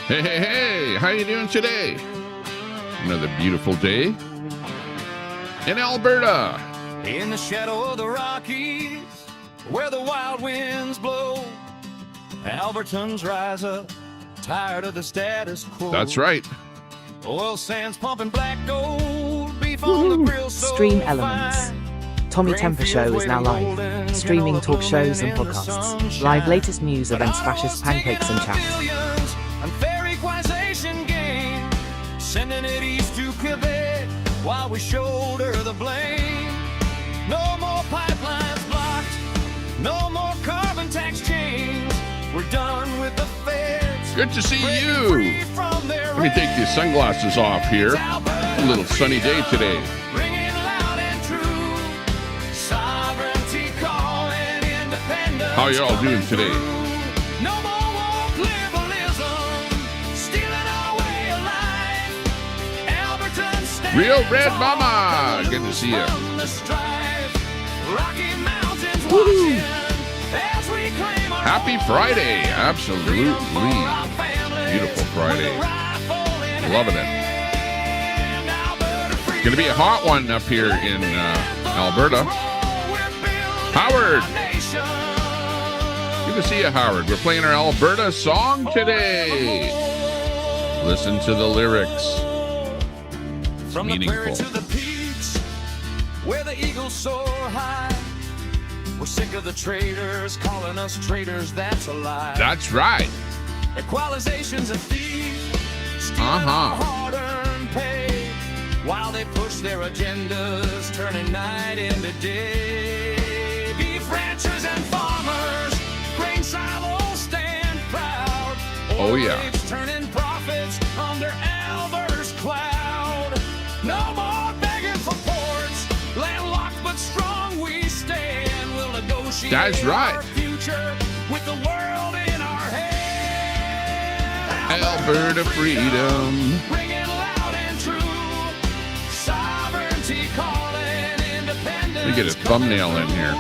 Hey, hey, hey, how you doing today? Another beautiful day in Alberta. In the shadow of the Rockies, where the wild winds blow, Albertans rise up, tired of the status quo. That's right. Oil sands pumping black gold, beef on the grill so Stream Elements. fine. Tommy Temper Show is now live. Streaming talk shows and podcasts. Live latest news, events, fascist pancakes and chat. Unfair equalization game, sending it east to Quebec while we shoulder the blame. No more pipelines blocked, no more carbon tax change. We're done with the feds. Good to see you. Let me take these sunglasses off here. A little sunny day today. How you all doing today? No more woke liberalism, stealing our way of life. Alberton stands Real Red Mama. Good to see you. from the strife. Rocky Mountains watching as we claim our Happy Friday. Absolutely. Beautiful Friday. Loving it. Going to be a hot one up here in Alberta. Howard. Good to see you, Howard. We're playing our Alberta song today. Listen to the lyrics. From the prairie Meaningful. to the peaks, where the eagles soar high. We're sick of the traitors calling us traitors, that's a lie. That's right. Equalization's a thief, stealing our hard-earned pay, while they push their agendas, turning night into day. Beef ranchers and farmers, grain silos stand proud. Oh, yeah. Oil rigs turning profits under Alberta's cloud. No more begging for ports, landlocked but strong we stand. We'll negotiate That's right. our future with the world in our hands. Alberta freedom. Ringing loud and true, sovereignty calling, independence. Let me get a thumbnail in here.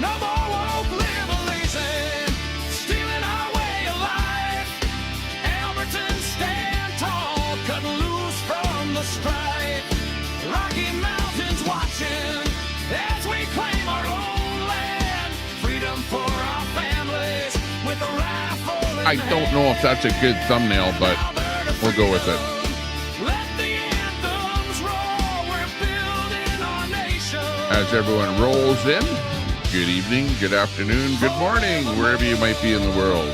No more woke liberalism, stealing our way of life. Albertans stand tall, cutting loose from the strife. Rocky Mountains watching as we claim our own land. Freedom for our families with a rifle in I don't know if that's a good thumbnail, but we'll go with it. Let the anthems roll, we're building our nation. As everyone rolls in, good evening, good afternoon, good morning, wherever you might be in the world.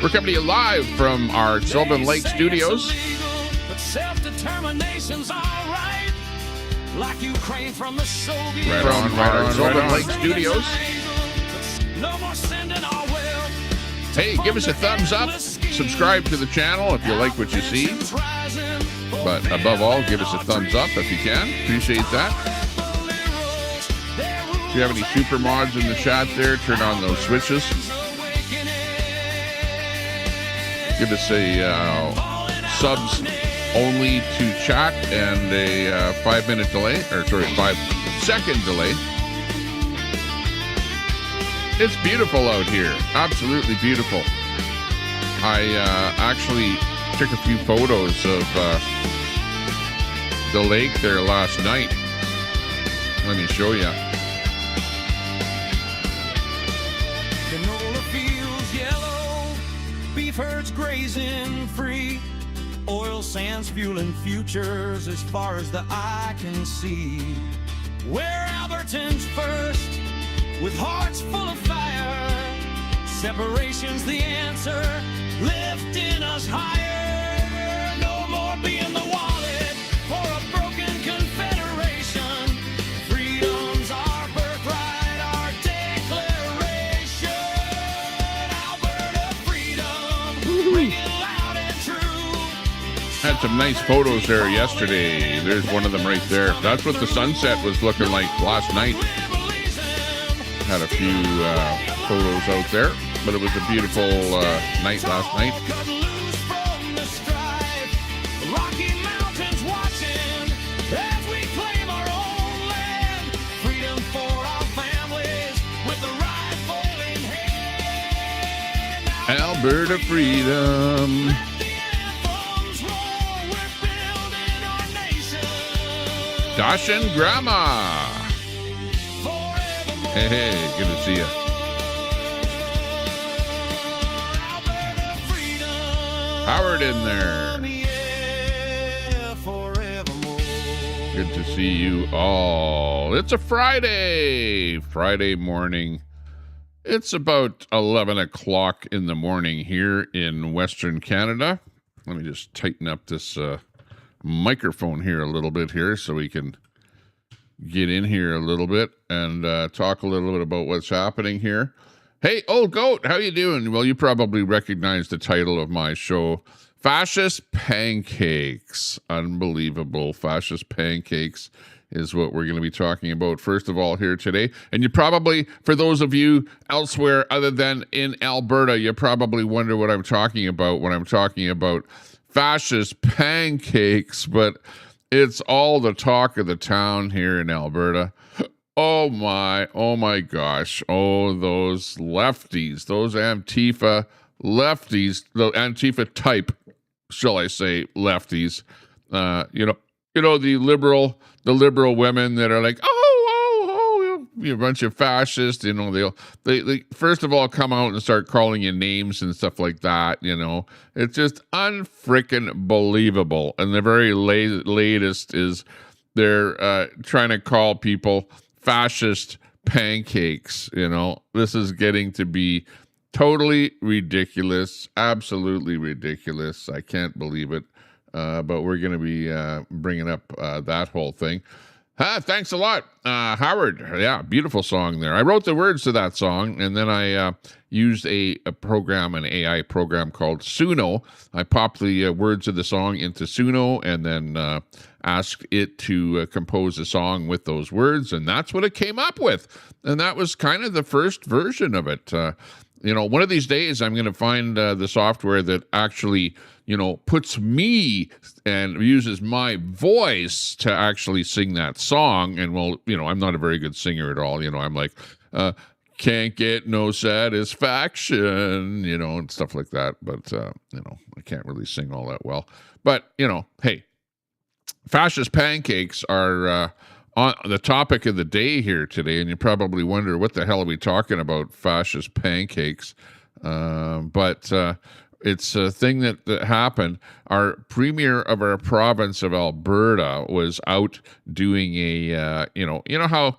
We're coming to you live from our Sylvan Lake studios. But self-determination's all right. Like Ukraine from the Soviet. Right on, right on, Sylvan Lake studios. No more sending our wealth. Hey, give us a thumbs up. Subscribe to the channel if you like what you see. But above all, give us a thumbs up if you can. Appreciate that. If you have any super mods in the chat there, turn on those switches. Give us a subs only to chat and a 5-minute delay, or sorry, 5-second delay. It's beautiful out here. Absolutely beautiful. I actually took a few photos of the lake there last night. Let me show you. Canola fields yellow, beef herds grazing free, oil sands fueling futures as far as the eye can see. We're Albertans first, with hearts full of fire. Separation's the answer, lifting us higher. No more being the wallet for a broken confederation. Freedom's our birthright, our declaration. Alberta freedom, ringing loud and true. Had some nice photos there yesterday. There's one of them right there. That's what the sunset was looking like last night. Had a few photos out there, but it was a beautiful night last night. Rocky Mountains watching as we claim our own land. Freedom for our families with the rifle in hand. Alberta freedom. Dashin Grandma. Hey, good to see you. Howard in there. Good to see you all. It's a Friday morning. It's about 11 o'clock in the morning here in Western Canada. Let me just tighten up this microphone here a little bit here so we can get in here a little bit and talk a little bit about what's happening here. Hey, old goat, how you doing? Well, you probably recognize the title of my show, Fascist Pancakes. Unbelievable. Fascist Pancakes is what we're going to be talking about first of all here today. And you probably, for those of you elsewhere other than in Alberta, you probably wonder what I'm talking about when I'm talking about fascist pancakes, but it's all the talk of the town here in Alberta. Oh my gosh. Oh, those lefties, those Antifa lefties, the Antifa type, shall I say, lefties, the liberal women that are like, you're a bunch of fascists, they first of all come out and start calling you names and stuff like that, It's just unfreaking believable. And the very latest is they're trying to call people fascist pancakes, This is getting to be totally ridiculous, absolutely ridiculous. I can't believe it. But we're going to be bringing up that whole thing. Thanks a lot, Howard. Yeah, beautiful song there. I wrote the words to that song, and then I used an AI program called Suno. I popped the words of the song into Suno and then asked it to compose a song with those words, and that's what it came up with. And that was kind of the first version of it. One of these days I'm going to find the software that actually, puts me and uses my voice to actually sing that song. And I'm not a very good singer at all. I'm like, can't get no satisfaction, and stuff like that. But, I can't really sing all that well. But, hey, fascist pancakes are on the topic of the day here today, and you probably wonder, what the hell are we talking about, fascist pancakes? But it's a thing that happened. Our premier of our province of Alberta was out doing a, how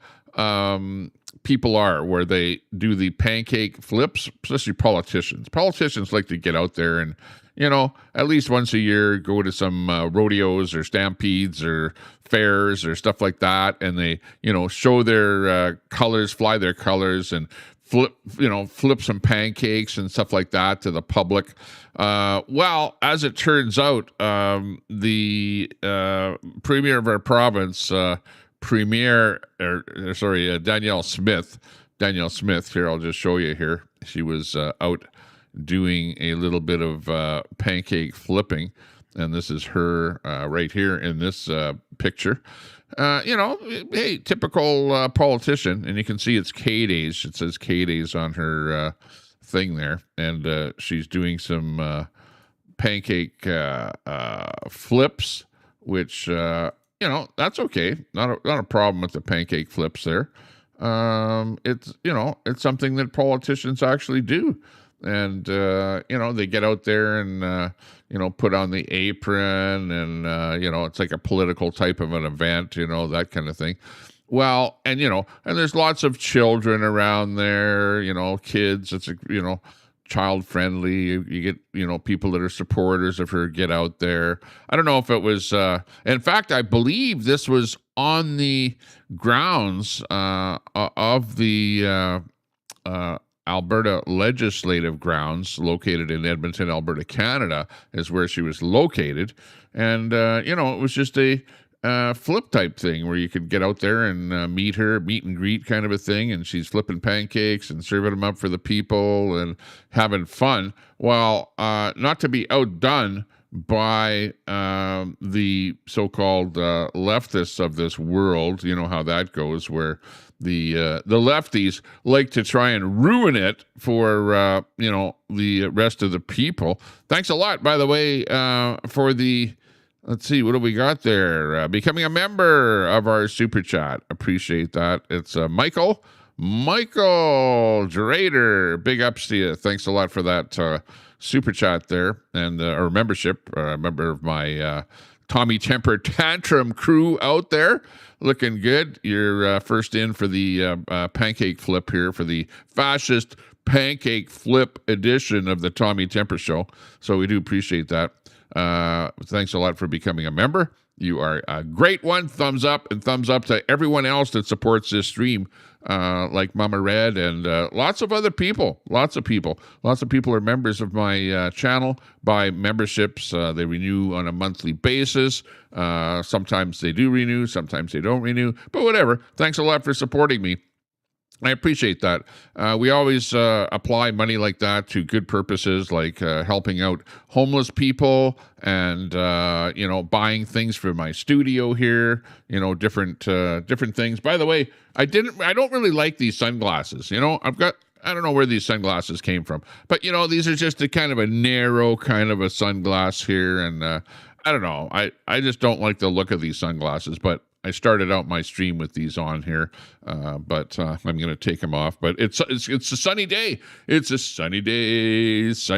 people are, where they do the pancake flips, especially politicians. Politicians like to get out there and, at least once a year, go to some rodeos or stampedes or fairs or stuff like that. And they, show their colors, fly their colors, and flip some pancakes and stuff like that to the public. Well, as it turns out, the premier of our province, Danielle Smith, here, I'll just show you here. She was out doing a little bit of pancake flipping, and this is her right here in this picture. Hey, typical politician, and you can see it's K-Days. It says K-Days on her thing there, and she's doing some pancake flips, which that's okay. Not a problem with the pancake flips there. It's something that politicians actually do. And, they get out there and, put on the apron and, it's like a political type of an event, that kind of thing. Well, and there's lots of children around there, kids. It's, child friendly. You get, people that are supporters of her get out there. I don't know if it was, in fact, I believe this was on the grounds of the Alberta legislative grounds, located in Edmonton, Alberta, Canada, is where she was located. And, it was just a flip type thing where you could get out there and meet and greet kind of a thing. And she's flipping pancakes and serving them up for the people and having fun. Well, not to be outdone by the so-called leftists of this world. You know how that goes, where the lefties like to try and ruin it for the rest of the people. Thanks a lot, by the way, for the Let's see, what do we got there? Becoming a member of our super chat. Appreciate that. It's Michael Drader. Big ups to you. Thanks a lot for that super chat there, and or membership. Member of my Tommy Temper Tantrum crew out there. Looking good. You're first in for the pancake flip here for the Fascist Pancake Flip edition of the Tommy Temper Show. So we do appreciate that. Thanks a lot for becoming a member. You are a great one. Thumbs up, and thumbs up to everyone else that supports this stream, like Mama Red and lots of other people. Lots of people are members of my channel by memberships. They renew on a monthly basis. Sometimes they do renew, sometimes they don't renew, but whatever. Thanks a lot for supporting me. I appreciate that. We always apply money like that to good purposes, like helping out homeless people and buying things for my studio here. Different things. By the way, I don't really like these sunglasses. I don't know where these sunglasses came from, but these are just a kind of a narrow kind of a sunglass here, and I don't know. I just don't like the look of these sunglasses, but I started out my stream with these on here, but I'm going to take them off. But it's a sunny day. It's a sunny days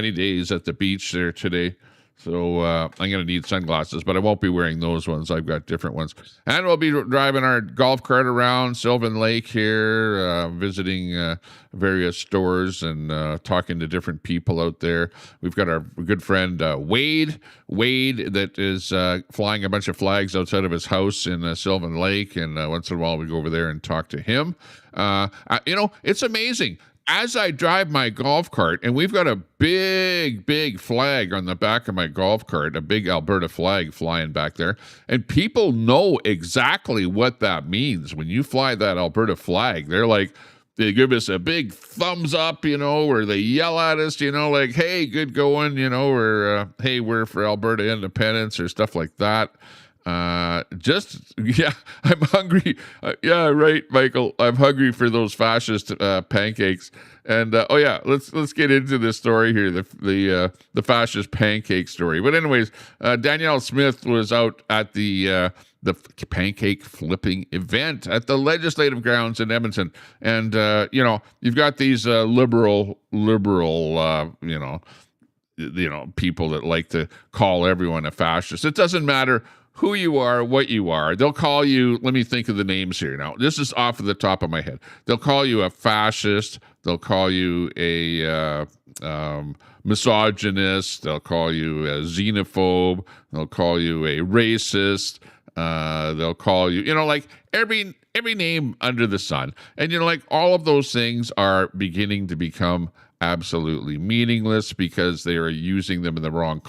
at the beach there today. So I'm going to need sunglasses, but I won't be wearing those ones. I've got different ones. And we'll be driving our golf cart around Sylvan Lake here, visiting various stores and talking to different people out there. We've got our good friend Wade that is flying a bunch of flags outside of his house in Sylvan Lake, and once in a while we go over there and talk to him. It's amazing. As I drive my golf cart, and we've got a big flag on the back of my golf cart, a big Alberta flag flying back there, and people know exactly what that means. When you fly that Alberta flag, they give us a big thumbs up, or they yell at us, like, hey, good going, or hey, we're for Alberta independence or stuff like that. I'm hungry. Yeah, right, Michael. I'm hungry for those fascist pancakes. And let's get into this story here, the fascist pancake story. But anyways, Danielle Smith was out at the pancake flipping event at the legislative grounds in Edmonton, and you've got these liberal people that like to call everyone a fascist. It doesn't matter who you are, what you are. They'll call you, let me think of the names here now. This is off of the top of my head. They'll call you a fascist. They'll call you a misogynist. They'll call you a xenophobe. They'll call you a racist. They'll call you, like every name under the sun. And, all of those things are beginning to become absolutely meaningless because they are using them in the wrong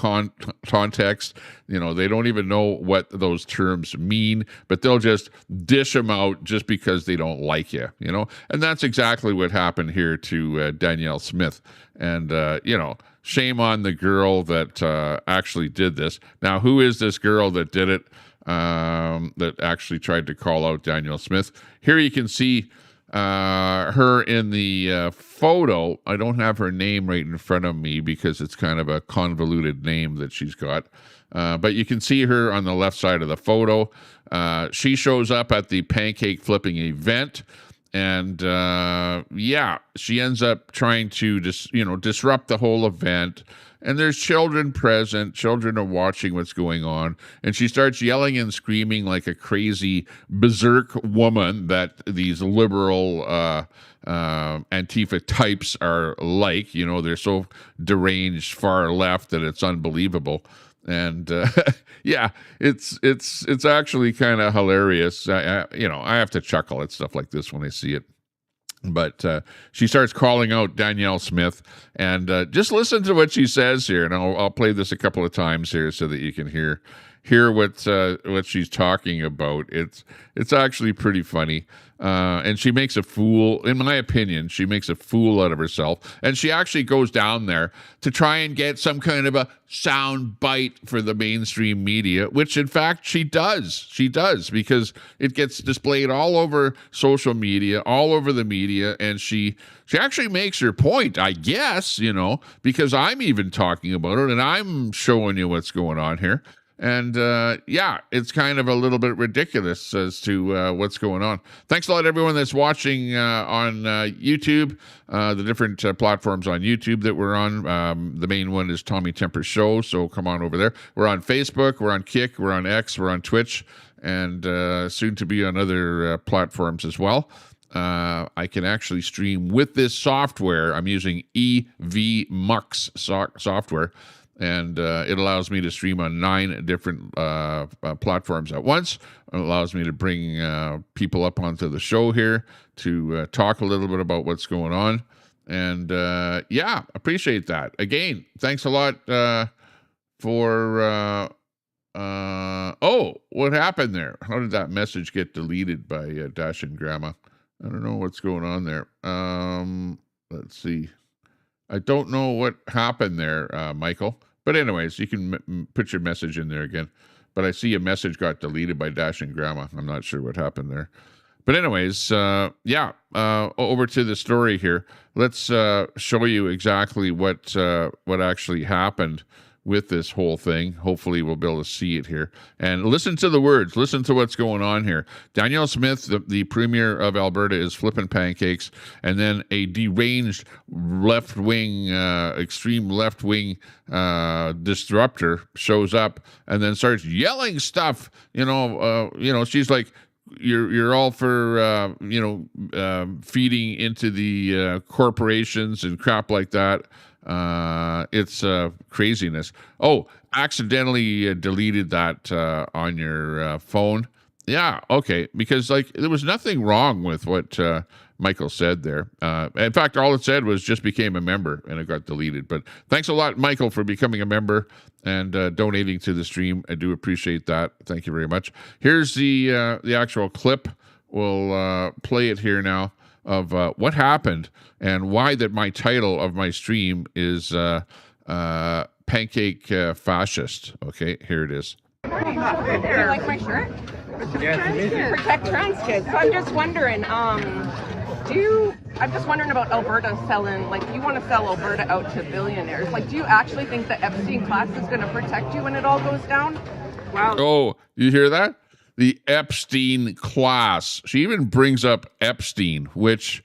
context. They don't even know what those terms mean, but they'll just dish them out just because they don't like you, and that's exactly what happened here to Danielle Smith. And, shame on the girl that actually did this. Now, who is this girl that did it, that actually tried to call out Danielle Smith? Here you can see her in the photo. I don't have her name right in front of me because it's kind of a convoluted name that she's got. But you can see her on the left side of the photo. She shows up at the pancake flipping event. And she ends up trying to disrupt the whole event. And there's children present. Children are watching what's going on. And she starts yelling and screaming like a crazy berserk woman that these liberal Antifa types are like. They're so deranged far left that it's unbelievable. And it's actually kind of hilarious. I have to chuckle at stuff like this when I see it. But she starts calling out Danielle Smith, and just listen to what she says here. And I'll play this a couple of times here so that you can hear what she's talking about. It's actually pretty funny. And she makes a fool, in my opinion, she makes a fool out of herself. And she actually goes down there to try and get some kind of a sound bite for the mainstream media, which in fact she does. She does, because it gets displayed all over social media, all over the media. And she actually makes her point, I guess, because I'm even talking about it and I'm showing you what's going on here. And yeah, it's kind of a little bit ridiculous as to what's going on. Thanks a lot, everyone that's watching on YouTube, the different platforms on YouTube that we're on. The main one is Tommy Temper Show, so come on over there. We're on Facebook, we're on Kick, we're on X, we're on Twitch, and soon to be on other platforms as well. I can actually stream with this software. I'm using EVMux software, and it allows me to stream on 9 different platforms at once. It allows me to bring people up onto the show here to talk a little bit about what's going on. And yeah, appreciate that. Again, thanks a lot for... oh, what happened there? How did that message get deleted by Dash and Grandma? I don't know what's going on there. Let's see. I don't know what happened there, Michael. But anyways, you can put your message in there again. But I see a message got deleted by Dash and Grandma. I'm not sure what happened there. But anyways, yeah, over to the story here. Let's show you exactly what actually happened with this whole thing. Hopefully we'll be able to see it here. And listen to the words. Listen to what's going on here. Danielle Smith, the premier of Alberta, is flipping pancakes. And then a deranged left-wing, extreme left-wing disruptor shows up and then starts yelling stuff. She's like, you're all for, feeding into the corporations and crap like that. It's craziness. Oh, accidentally deleted that on your phone. Yeah, okay, because there was nothing wrong with what Michael said there. In fact, all it said was just became a member, and it got deleted. But thanks a lot, Michael, for becoming a member and donating to the stream. I do appreciate that. Thank you very much. Here's the actual clip. We'll play it here now of what happened and why that my title of my stream is Pancake Fascist. Okay, here it is. Do you like my shirt? Protect trans kids. So I'm just wondering, I'm just wondering about Alberta selling, you want to sell Alberta out to billionaires. Do you actually think the Epstein class is going to protect you when it all goes down? Wow. Oh, you hear that? The Epstein class. She even brings up Epstein, which,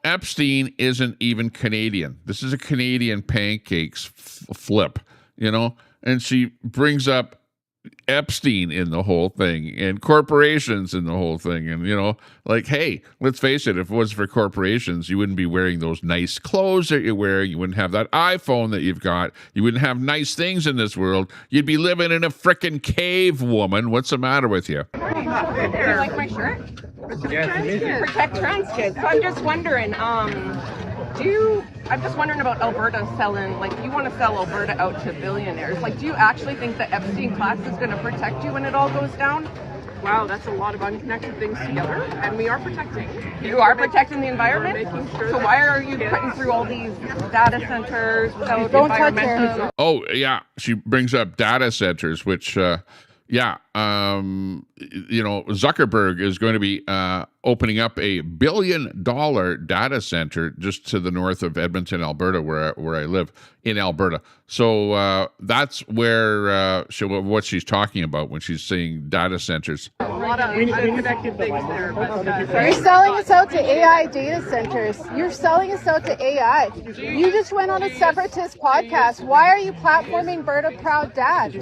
Epstein isn't even Canadian. This is a Canadian pancakes flip, and she brings up Epstein in the whole thing and corporations in the whole thing. And, hey, let's face it, if it was for corporations, you wouldn't be wearing those nice clothes that you're wearing. You wouldn't have that iPhone that you've got. You wouldn't have nice things in this world. You'd be living in a frickin' cave, woman. What's the matter with you? Do you like my shirt? Protect trans kids. So I'm just wondering, I'm just wondering about Alberta selling, you want to sell Alberta out to billionaires. Do you actually think the Epstein class is going to protect you when it all goes down? Wow, that's a lot of unconnected things together, and we are protecting. You are protecting the environment? Making sure. So why are you putting through all these data centers without environmental? Oh, yeah, she brings up data centers, which... Zuckerberg is going to be opening up a $1 billion data center just to the north of Edmonton, Alberta, where I live in Alberta. So that's where what she's talking about when she's saying data centers. A lot of connected things there. You're selling us out to AI data centers. You're selling us out to AI. You just went on a separatist podcast. Why are you platforming Berta Proud Dad?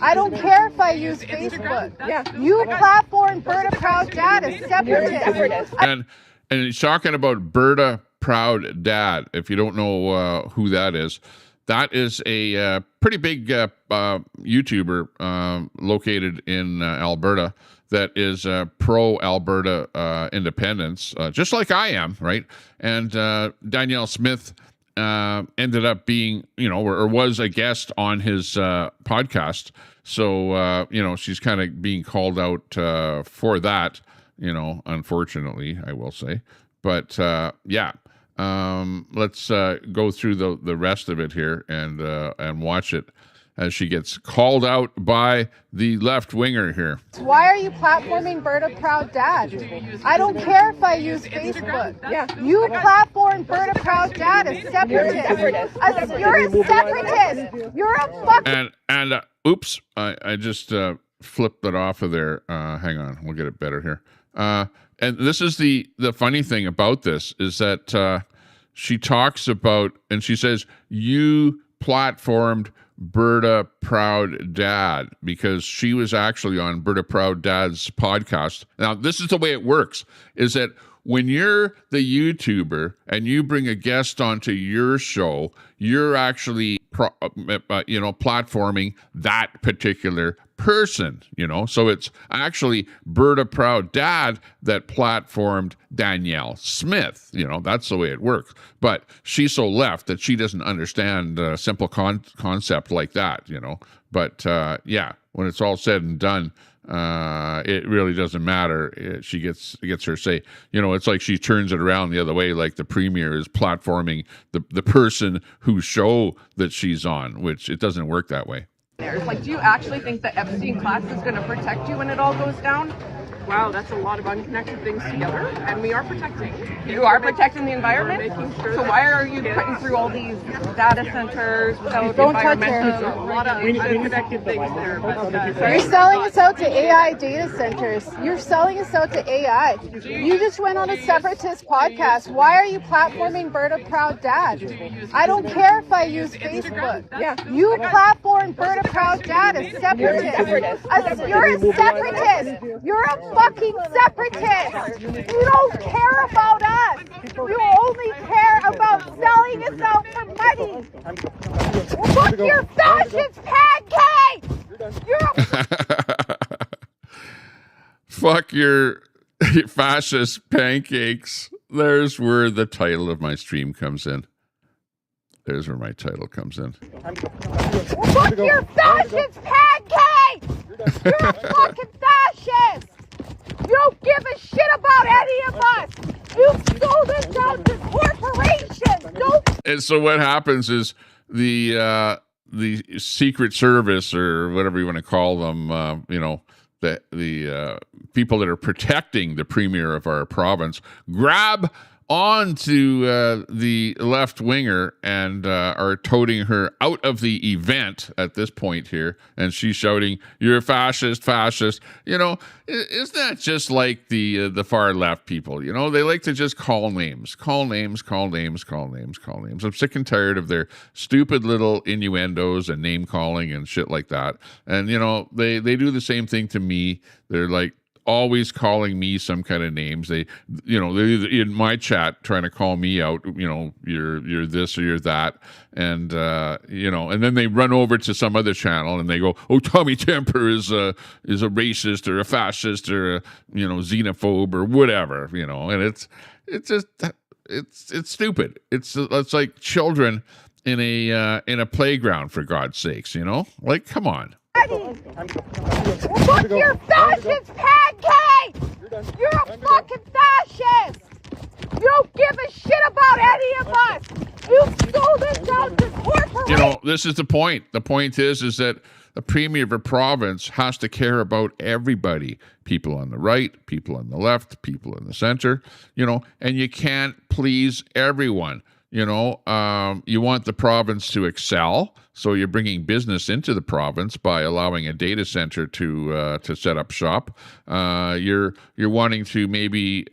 I don't care if I use Facebook. Yeah. You platform Berta Proud Dad, a separatist. And he's talking about Berta Proud Dad. If you don't know who that is a pretty big YouTuber located in Alberta that is pro-Alberta independence, just like I am, right? And Danielle Smith ended up being, or was a guest on his podcast. So, she's kind of being called out for that, unfortunately, I will say. But, yeah. Let's go through the rest of it here and watch it. as she gets called out by the left winger here. Why are you platforming Berta Proud Dad? I don't care if I use Facebook. Yeah. You platform Berta Proud Dad as separatist. You're a separatist. You're a fucking... And oops, I just flipped it off of there. Hang on, we'll get it better here. And this is the funny thing about this is that she talks about, and she says, you platformed Berta Proud Dad, because she was actually on Berta Proud Dad's podcast. Now, this is the way it works, is that when you're the YouTuber and you bring a guest onto your show, you're actually, platforming that particular person, So it's actually Berta Proud Dad that platformed Danielle Smith. That's the way it works. But she's so left that she doesn't understand a simple concept like that, But when it's all said and done, it really doesn't matter. She gets her say. It's like she turns it around the other way, like the premier is platforming the person whose show that she's on, which it doesn't work that way. Like, do you actually think the Epstein class is going to protect you when it all goes down? Wow, that's a lot of unconnected things together, and we are protecting. You are protecting the environment? So why are you putting through all these data centers without environmental? A lot of unconnected things there. You're selling us out to AI data centers. You're selling us out to AI. You just went on a separatist podcast. Why are you platforming Berta Proud Dad? I don't care if I use Facebook. Yeah. You platform Berta Proud Dad as separatist. You're a separatist. You're a fucking separatist. You don't care about us. You only care about selling us out for money. Fuck your fascist pancakes. Fuck your fascist pancakes. There's where the title of my stream comes in. There's where my title comes in. Fuck your fascist pancakes. You're a fucking fascist. You don't give a shit about any of us. You sold us out to corporations. And so what happens is the Secret Service, or whatever you want to call them, the people that are protecting the premier of our province, grab onto the left winger and are toting her out of the event at this point here, and she's shouting, "You're a fascist, fascist." Isn't that just like the far left people? They like to just call names. I'm sick and tired of their stupid little innuendos and name calling and shit like that. And they do the same thing to me. They're like always calling me some kind of names. They're in my chat trying to call me out, you're this or you're that. And, and then they run over to some other channel and they go, "Oh, Tommy Temper is a racist or a fascist or a, xenophobe or whatever, and it's just, it's stupid. It's like children in a playground, for God's sakes, like, come on. Fuck your fascist pancakes! You're a fucking fascist! You don't give a shit about any of us! You sold us out to corporations! This is the point. The point is that the premier of a province has to care about everybody. People on the right, people on the left, people in the center, and you can't please everyone. You want the province to excel, so you're bringing business into the province by allowing a data center to set up shop. You're wanting to maybe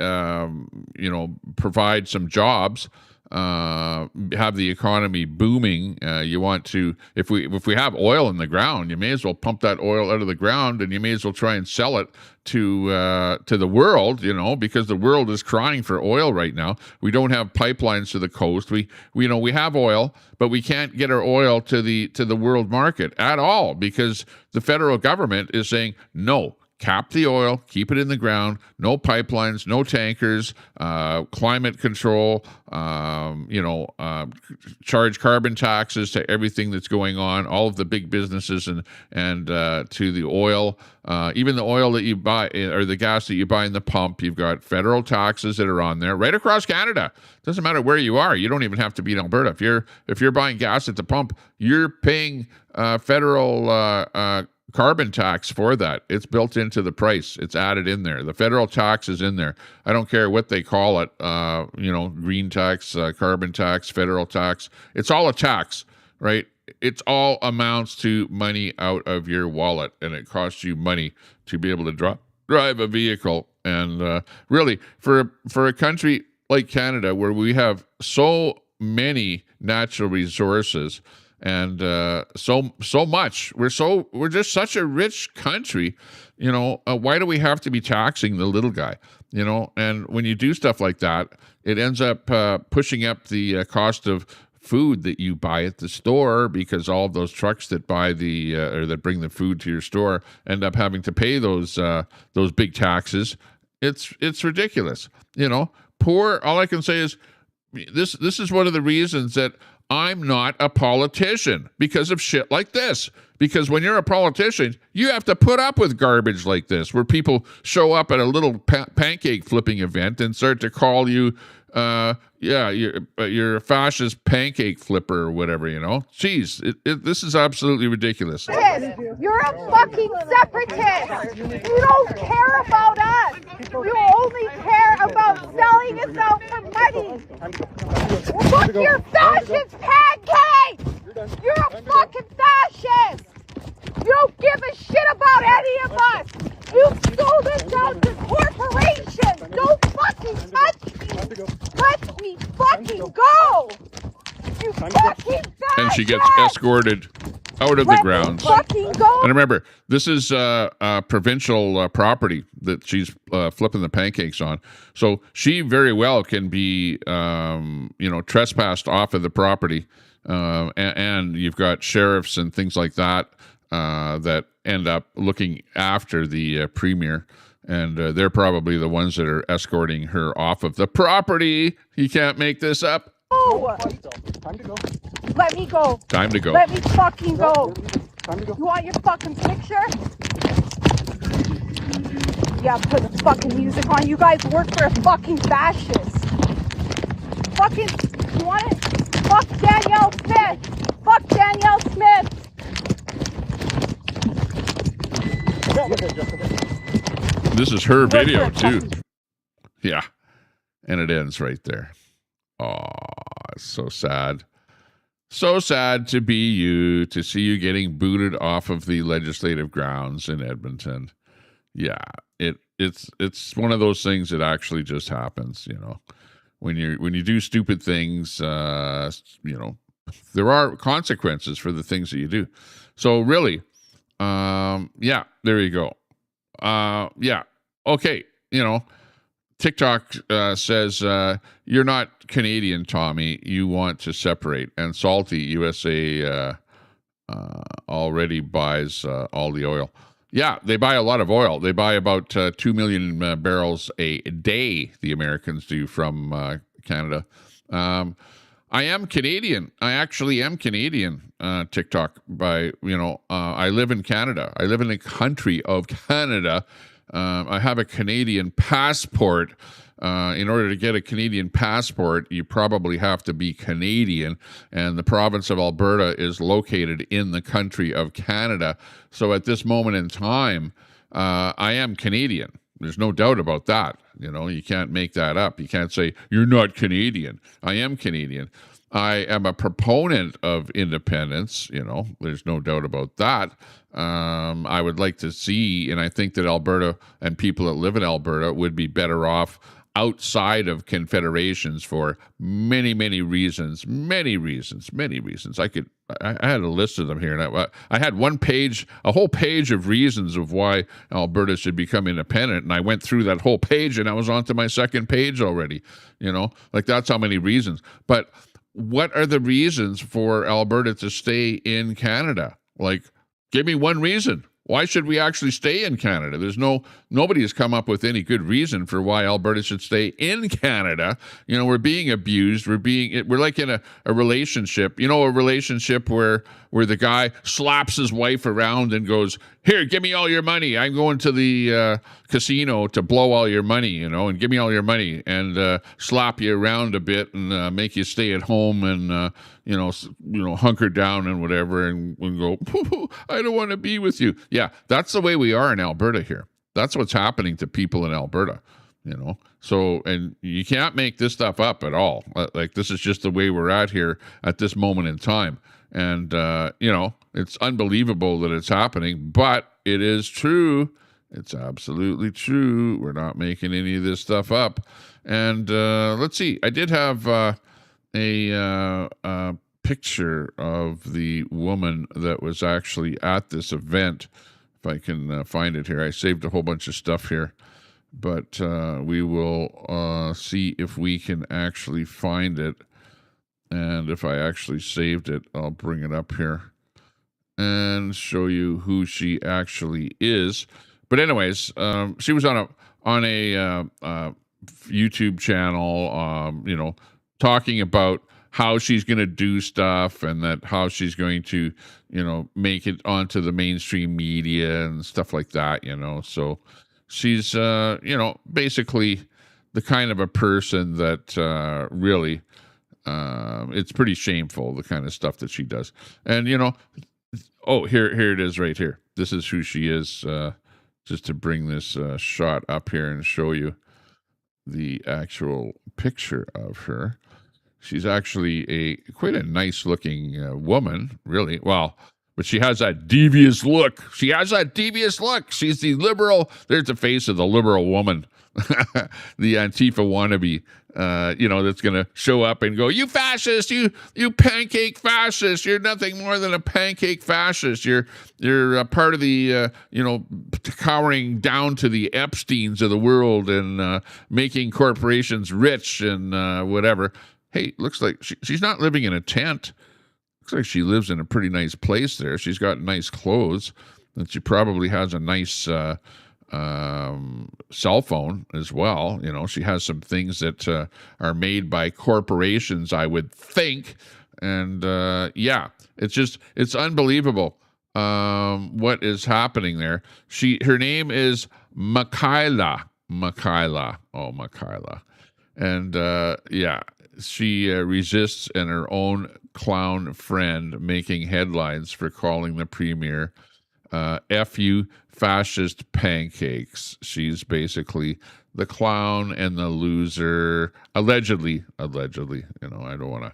provide some jobs, have the economy booming. You want to, if we have oil in the ground, you may as well pump that oil out of the ground, and you may as well try and sell it to the world, because the world is crying for oil right now. We don't have pipelines to the coast. We have oil, but we can't get our oil to the world market at all, because the federal government is saying, no, cap the oil, keep it in the ground, no pipelines, no tankers, climate control, charge carbon taxes to everything that's going on, all of the big businesses and to the oil, even the oil that you buy or the gas that you buy in the pump. You've got federal taxes that are on there right across Canada. Doesn't matter where you are. You don't even have to be in Alberta. If you're buying gas at the pump, you're paying federal carbon tax for that. It's built into the price. It's added in there. The federal tax is in there. I don't care what they call it. Green tax, carbon tax, federal tax. It's all a tax, right? It's all amounts to money out of your wallet, and it costs you money to be able to drive a vehicle. And really, for a country like Canada, where we have so many natural resources and so much, we're just such a rich country. Why do we have to be taxing the little guy? And when you do stuff like that, it ends up pushing up the cost of food that you buy at the store, because all of those trucks that buy or that bring the food to your store end up having to pay those big taxes. It's ridiculous. All I can say is this is one of the reasons that I'm not a politician, because of shit like this. Because when you're a politician, you have to put up with garbage like this, where people show up at a little pancake flipping event and start to call you, you're a fascist pancake flipper or whatever, Jeez, this is absolutely ridiculous. You're a fucking separatist. You don't care about us. You only care about selling us out for money. Look, you're fascist pancakes. You're a fucking fascist. You don't give a shit about any of us. You sold us out to corporations. Don't fucking touch me. Let me fucking go. You fucking fascist. And she gets escorted out of the grounds. Fucking go. And remember, this is provincial property that she's flipping the pancakes on. So she very well can be, trespassed off of the property. And you've got sheriffs and things like that that end up looking after the premier. And they're probably the ones that are escorting her off of the property. You can't make this up. Oh. Time to go. Let me go. Time to go. Let me fucking go. Time to go. You want your fucking picture? Yeah, put the fucking music on. You guys work for a fucking fascist. Fucking, you want it? Fuck Danielle Smith. Fuck Danielle Smith. This is her video too. Yeah. And it ends right there. Oh, it's so sad. So sad to be you, to see you getting booted off of the legislative grounds in Edmonton. Yeah, it's one of those things that actually just happens, When you do stupid things, there are consequences for the things that you do. So really, there you go. Okay, TikTok says, you're not Canadian, Tommy. You want to separate. And Salty USA already buys all the oil. Yeah, they buy a lot of oil. They buy about 2 million barrels a day, the Americans do, from Canada. I am Canadian. I actually am Canadian, TikTok. I live in Canada. I live in the country of Canada. I have a Canadian passport. In order to get a Canadian passport, you probably have to be Canadian, and the province of Alberta is located in the country of Canada. So at this moment in time, I am Canadian. There's no doubt about that. You can't make that up. You can't say, you're not Canadian. I am Canadian. I am a proponent of independence. There's no doubt about that. I would like to see, and I think that Alberta and people that live in Alberta would be better off outside of confederations for many, many reasons. Many reasons. I had a list of them here, and I had a whole page of reasons of why Alberta should become independent, and I went through that whole page, and I was on to my second page already. That's how many reasons. But what are the reasons for Alberta to stay in Canada? Give me one reason. why should we actually stay in Canada? Nobody has come up with any good reason for why Alberta should stay in Canada. We're being abused. We're like in a relationship, a relationship where the guy slaps his wife around and goes, "Here, give me all your money. I'm going to the casino to blow all your money, and give me all your money," and slap you around a bit and make you stay at home and hunker down and whatever, and go, "I don't want to be with you." Yeah, that's the way we are in Alberta here. That's what's happening to people in Alberta. So, and you can't make this stuff up at all. Like, this is just the way we're at here at this moment in time. And, it's unbelievable that it's happening, but it is true. It's absolutely true. We're not making any of this stuff up. And let's see. I did have a picture of the woman that was actually at this event. If I can find it here. I saved a whole bunch of stuff here. But we will see if we can actually find it. And if I actually saved it, I'll bring it up here and show you who she actually is. But anyways, she was on a YouTube channel, talking about how she's going to do stuff and that how she's going to, make it onto the mainstream media and stuff like that, So she's, basically the kind of a person that really, it's pretty shameful, the kind of stuff that she does. And, here it is right here. This is who she is, just to bring this shot up here and show you the actual picture of her. She's actually quite a nice looking woman, really. Well, but she has that devious look. She's the liberal. There's the face of the liberal woman, the Antifa wannabe, that's going to show up and go, "You fascist, you pancake fascist. You're nothing more than a pancake fascist. You're a part of the, cowering down to the Epsteins of the world and making corporations rich and whatever." Hey, looks like she's not living in a tent. Looks like she lives in a pretty nice place there. She's got nice clothes, and she probably has a nice cell phone as well. She has some things that are made by corporations, I would think. And it's unbelievable what is happening there. Her name is Makayla. Oh, Makayla. And she resists and her own clown friend making headlines for calling the premier F you fascist pancakes. She's basically the clown and the loser, allegedly. I don't want to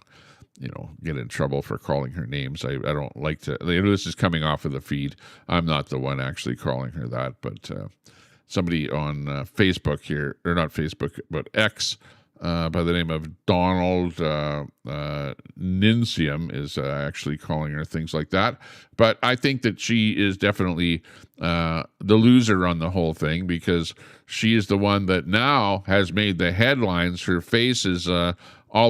get in trouble for calling her names. I don't like to. This is coming off of the feed. I'm not the one actually calling her that, but somebody on Facebook here, or not Facebook, but X, by the name of Donald Nincium is actually calling her things like that. But I think that she is definitely the loser on the whole thing, because she is the one that now has made the headlines. Her face is all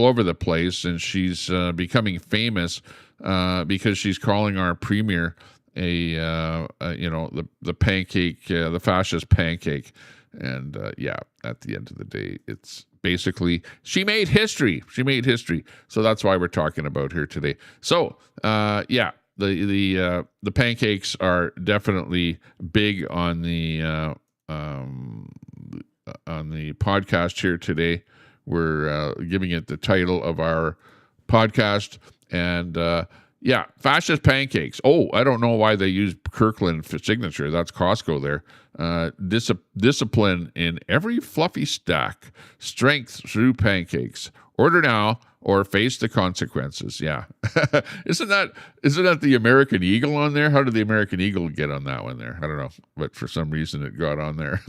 over the place, and she's becoming famous because she's calling our premier the pancake, the fascist pancake. And at the end of the day, it's basically she made history. So that's why we're talking about her today. So the pancakes are definitely big on the podcast here today. We're giving it the title of our podcast, and fascist pancakes. Oh, I don't know why they use Kirkland for signature. That's Costco there. Discipline in every fluffy stack. Strength through pancakes. Order now or face the consequences. Yeah. Isn't that the American Eagle on there? How did the American Eagle get on that one there? I don't know, but for some reason it got on there.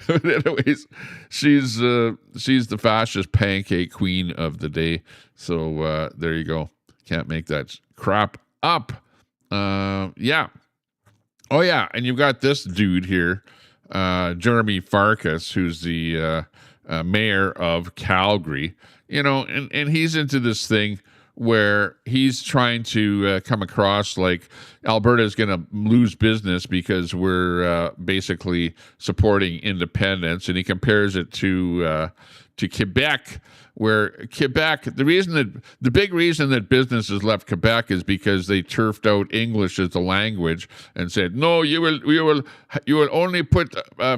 But anyways, she's the fascist pancake queen of the day. So there you go. Can't make that crap up. Oh, yeah. And you've got this dude here, Jeremy Farkas, who's the mayor of Calgary, and he's into this thing where he's trying to come across like Alberta is going to lose business because we're basically supporting independence, and he compares it to Quebec, where Quebec, the big reason that businesses left Quebec is because they turfed out English as a language and said, no, you will only put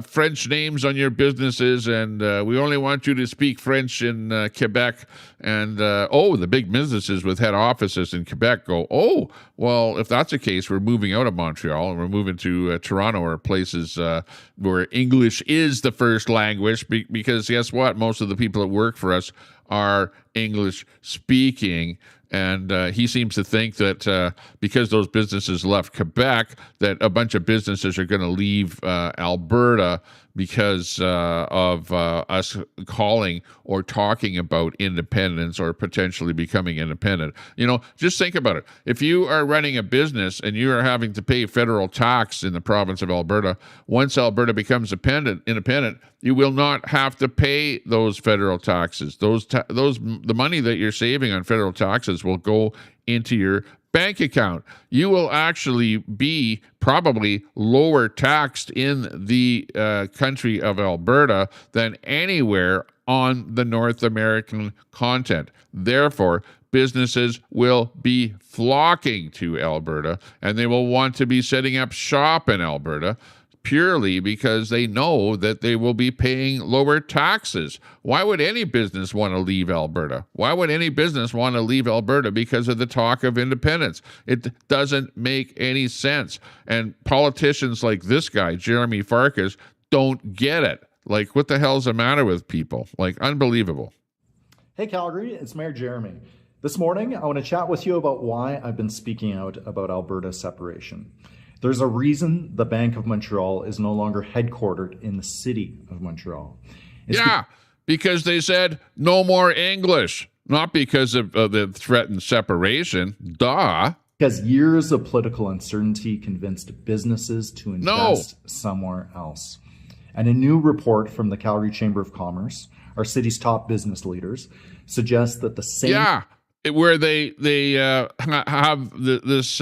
French names on your businesses, and we only want you to speak French in Quebec. And the big businesses with head offices in Quebec go, oh, well, if that's the case, we're moving out of Montreal and we're moving to Toronto or places where English is the first language, because guess what? Most of the people that work for us are English speaking. And he seems to think that because those businesses left Quebec, that a bunch of businesses are going to leave Alberta because of us calling or talking about independence or potentially becoming independent. You know, just think about it. If you are running a business and you are having to pay federal tax in the province of Alberta, once Alberta becomes independent, you will not have to pay those federal taxes. The money that you're saving on federal taxes will go into your bank account. You will actually be probably lower taxed in the country of Alberta than anywhere on the North American continent. Therefore, businesses will be flocking to Alberta, and they will want to be setting up shop in Alberta purely because they know that they will be paying lower taxes. Why would any business want to leave Alberta? Why would any business want to leave Alberta because of the talk of independence? It doesn't make any sense. And politicians like this guy, Jeremy Farkas, don't get it. Like, what the hell's the matter with people? Like, unbelievable. Hey, Calgary, it's Mayor Jeremy. This morning, I want to chat with you about why I've been speaking out about Alberta separation. There's a reason the Bank of Montreal is no longer headquartered in the city of Montreal. Because they said no more English, not because of the threatened separation. Duh. Because years of political uncertainty convinced businesses to invest somewhere else. And a new report from the Calgary Chamber of Commerce, our city's top business leaders, suggests that the same... where they have this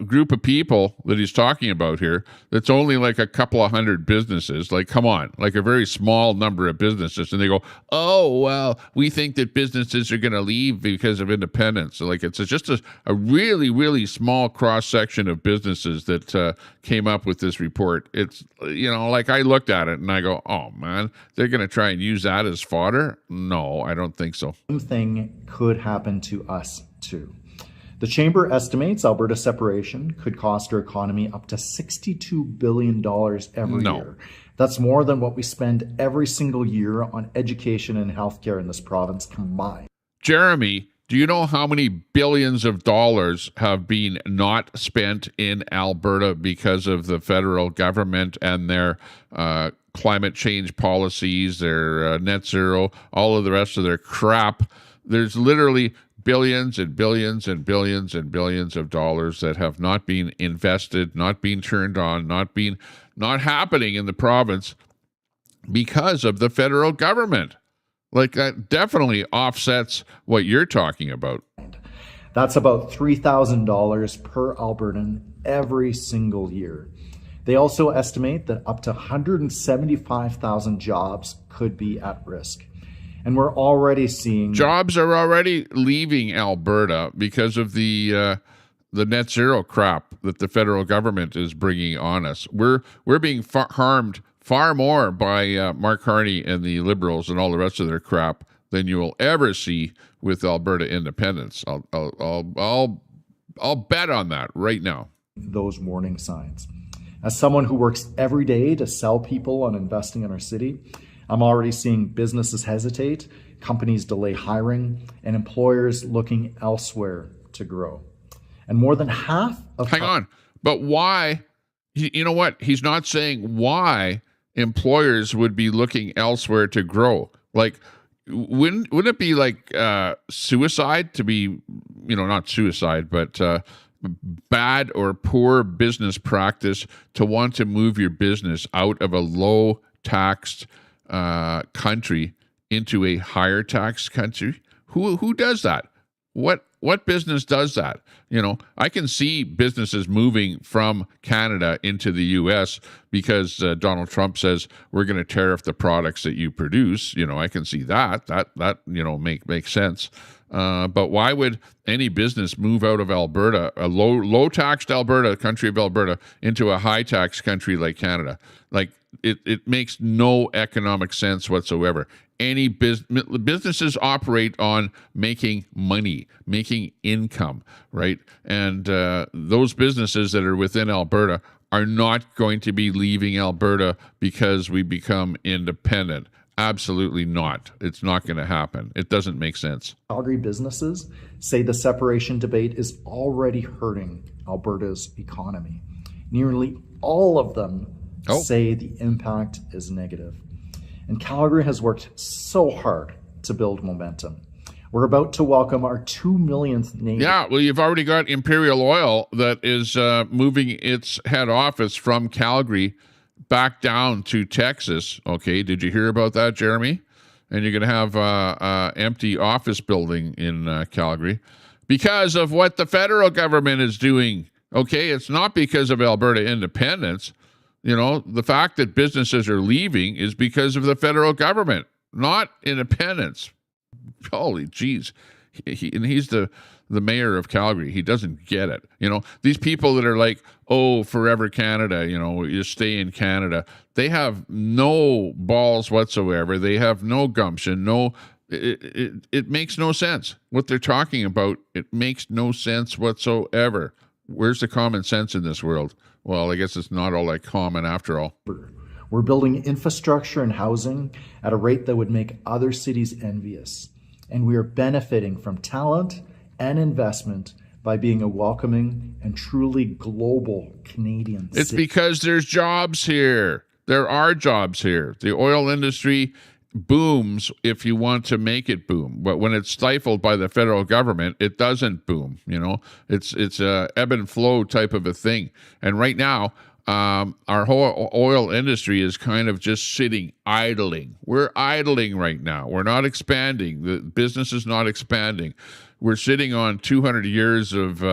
group of people that he's talking about here that's only like a couple of hundred businesses. Like, come on, like a very small number of businesses. And they go, oh, well, we think that businesses are going to leave because of independence. So like, it's just a really, really small cross-section of businesses that came up with this report. It's, you know, like I looked at it and I go, oh, man, they're going to try and use that as fodder? No, I don't think so. Same thing could happen to us too. The Chamber estimates Alberta separation could cost our economy up to $62 billion every year. That's more than what we spend every single year on education and healthcare in this province combined. Jeremy, do you know how many billions of dollars have been not spent in Alberta because of the federal government and their climate change policies, their net zero, all of the rest of their crap? There's literally billions and billions and billions and billions of dollars that have not been invested, not been turned on, not happening in the province because of the federal government. Like, that definitely offsets what you're talking about. That's about $3,000 per Albertan every single year. They also estimate that up to 175,000 jobs could be at risk. And we're already seeing... Jobs are already leaving Alberta because of the net zero crap that the federal government is bringing on us. We're being harmed far more by Mark Carney and the Liberals and all the rest of their crap than you will ever see with Alberta independence. I'll bet on that right now. Those warning signs. As someone who works every day to sell people on investing in our city, I'm already seeing businesses hesitate, companies delay hiring, and employers looking elsewhere to grow. And more than half of... Hang on. But why? You know what? He's not saying why employers would be looking elsewhere to grow. Like, wouldn't it be like suicide to be, not suicide, but bad or poor business practice to want to move your business out of a low-taxed country into a higher tax country? Who does that? what business does that? You know, I can see businesses moving from Canada into the U.S. because Donald Trump says we're going to tariff the products that you produce. You know, I can see that you know makes sense. But why would any business move out of Alberta, a low taxed Alberta, country of Alberta, into a high tax country like Canada? Like it makes no economic sense whatsoever. Any businesses operate on making money, making income, right? And those businesses that are within Alberta are not going to be leaving Alberta because we become independent. Absolutely not. It's not going to happen. It doesn't make sense. Calgary businesses say the separation debate is already hurting Alberta's economy. Nearly all of them say the impact is negative. And Calgary has worked so hard to build momentum. We're about to welcome our 2 millionth neighbor. Yeah, well, you've already got Imperial Oil that is moving its head office from Calgary back down to Texas. Okay, did you hear about that, Jeremy? And you're going to have an empty office building in Calgary because of what the federal government is doing. Okay, it's not because of Alberta independence. You know, the fact that businesses are leaving is because of the federal government, not independence. Holy jeez. And he's the mayor of Calgary. He doesn't get it. You know, these people that are like, oh, forever Canada, you know, you stay in Canada. They have no balls whatsoever. They have no gumption. It makes no sense. What they're talking about, it makes no sense whatsoever. Where's the common sense in this world? Well, I guess it's not all that common after all. We're building infrastructure and housing at a rate that would make other cities envious. And we are benefiting from talent and investment by being a welcoming and truly global Canadian city. It's because there's jobs here. There are jobs here. The oil industry booms if you want to make it boom, but when it's stifled by the federal government, it doesn't boom. You know, it's a ebb and flow type of a thing. And right now, our whole oil industry is kind of just sitting idling. We're idling right now. We're not expanding. The business is not expanding. We're sitting on 200 years of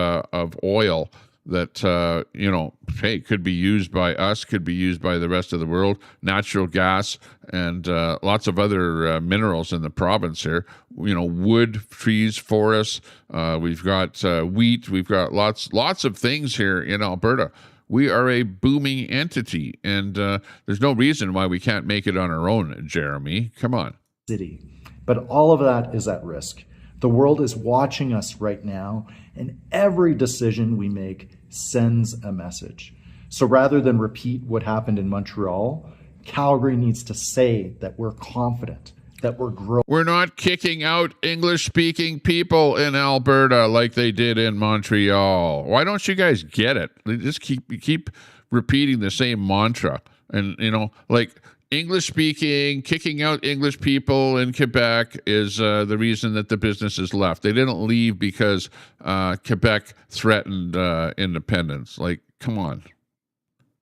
oil that, you know, hey, could be used by us, could be used by the rest of the world, natural gas, and lots of other minerals in the province here. You know, wood, trees, forests. We've got wheat. We've got lots of things here in Alberta. We are a booming entity, and there's no reason why we can't make it on our own, Jeremy. Come on. City. But all of that is at risk. The world is watching us right now, and every decision we make sends a message. So rather than repeat what happened in Montreal, Calgary needs to say that we're confident, that we're growing. We're not kicking out English-speaking people in Alberta like they did in Montreal. Why don't you guys get it? They just keep repeating the same mantra. And, you know, like English-speaking, kicking out English people in Quebec is the reason that the businesses left. They didn't leave because Quebec threatened independence. Like, come on.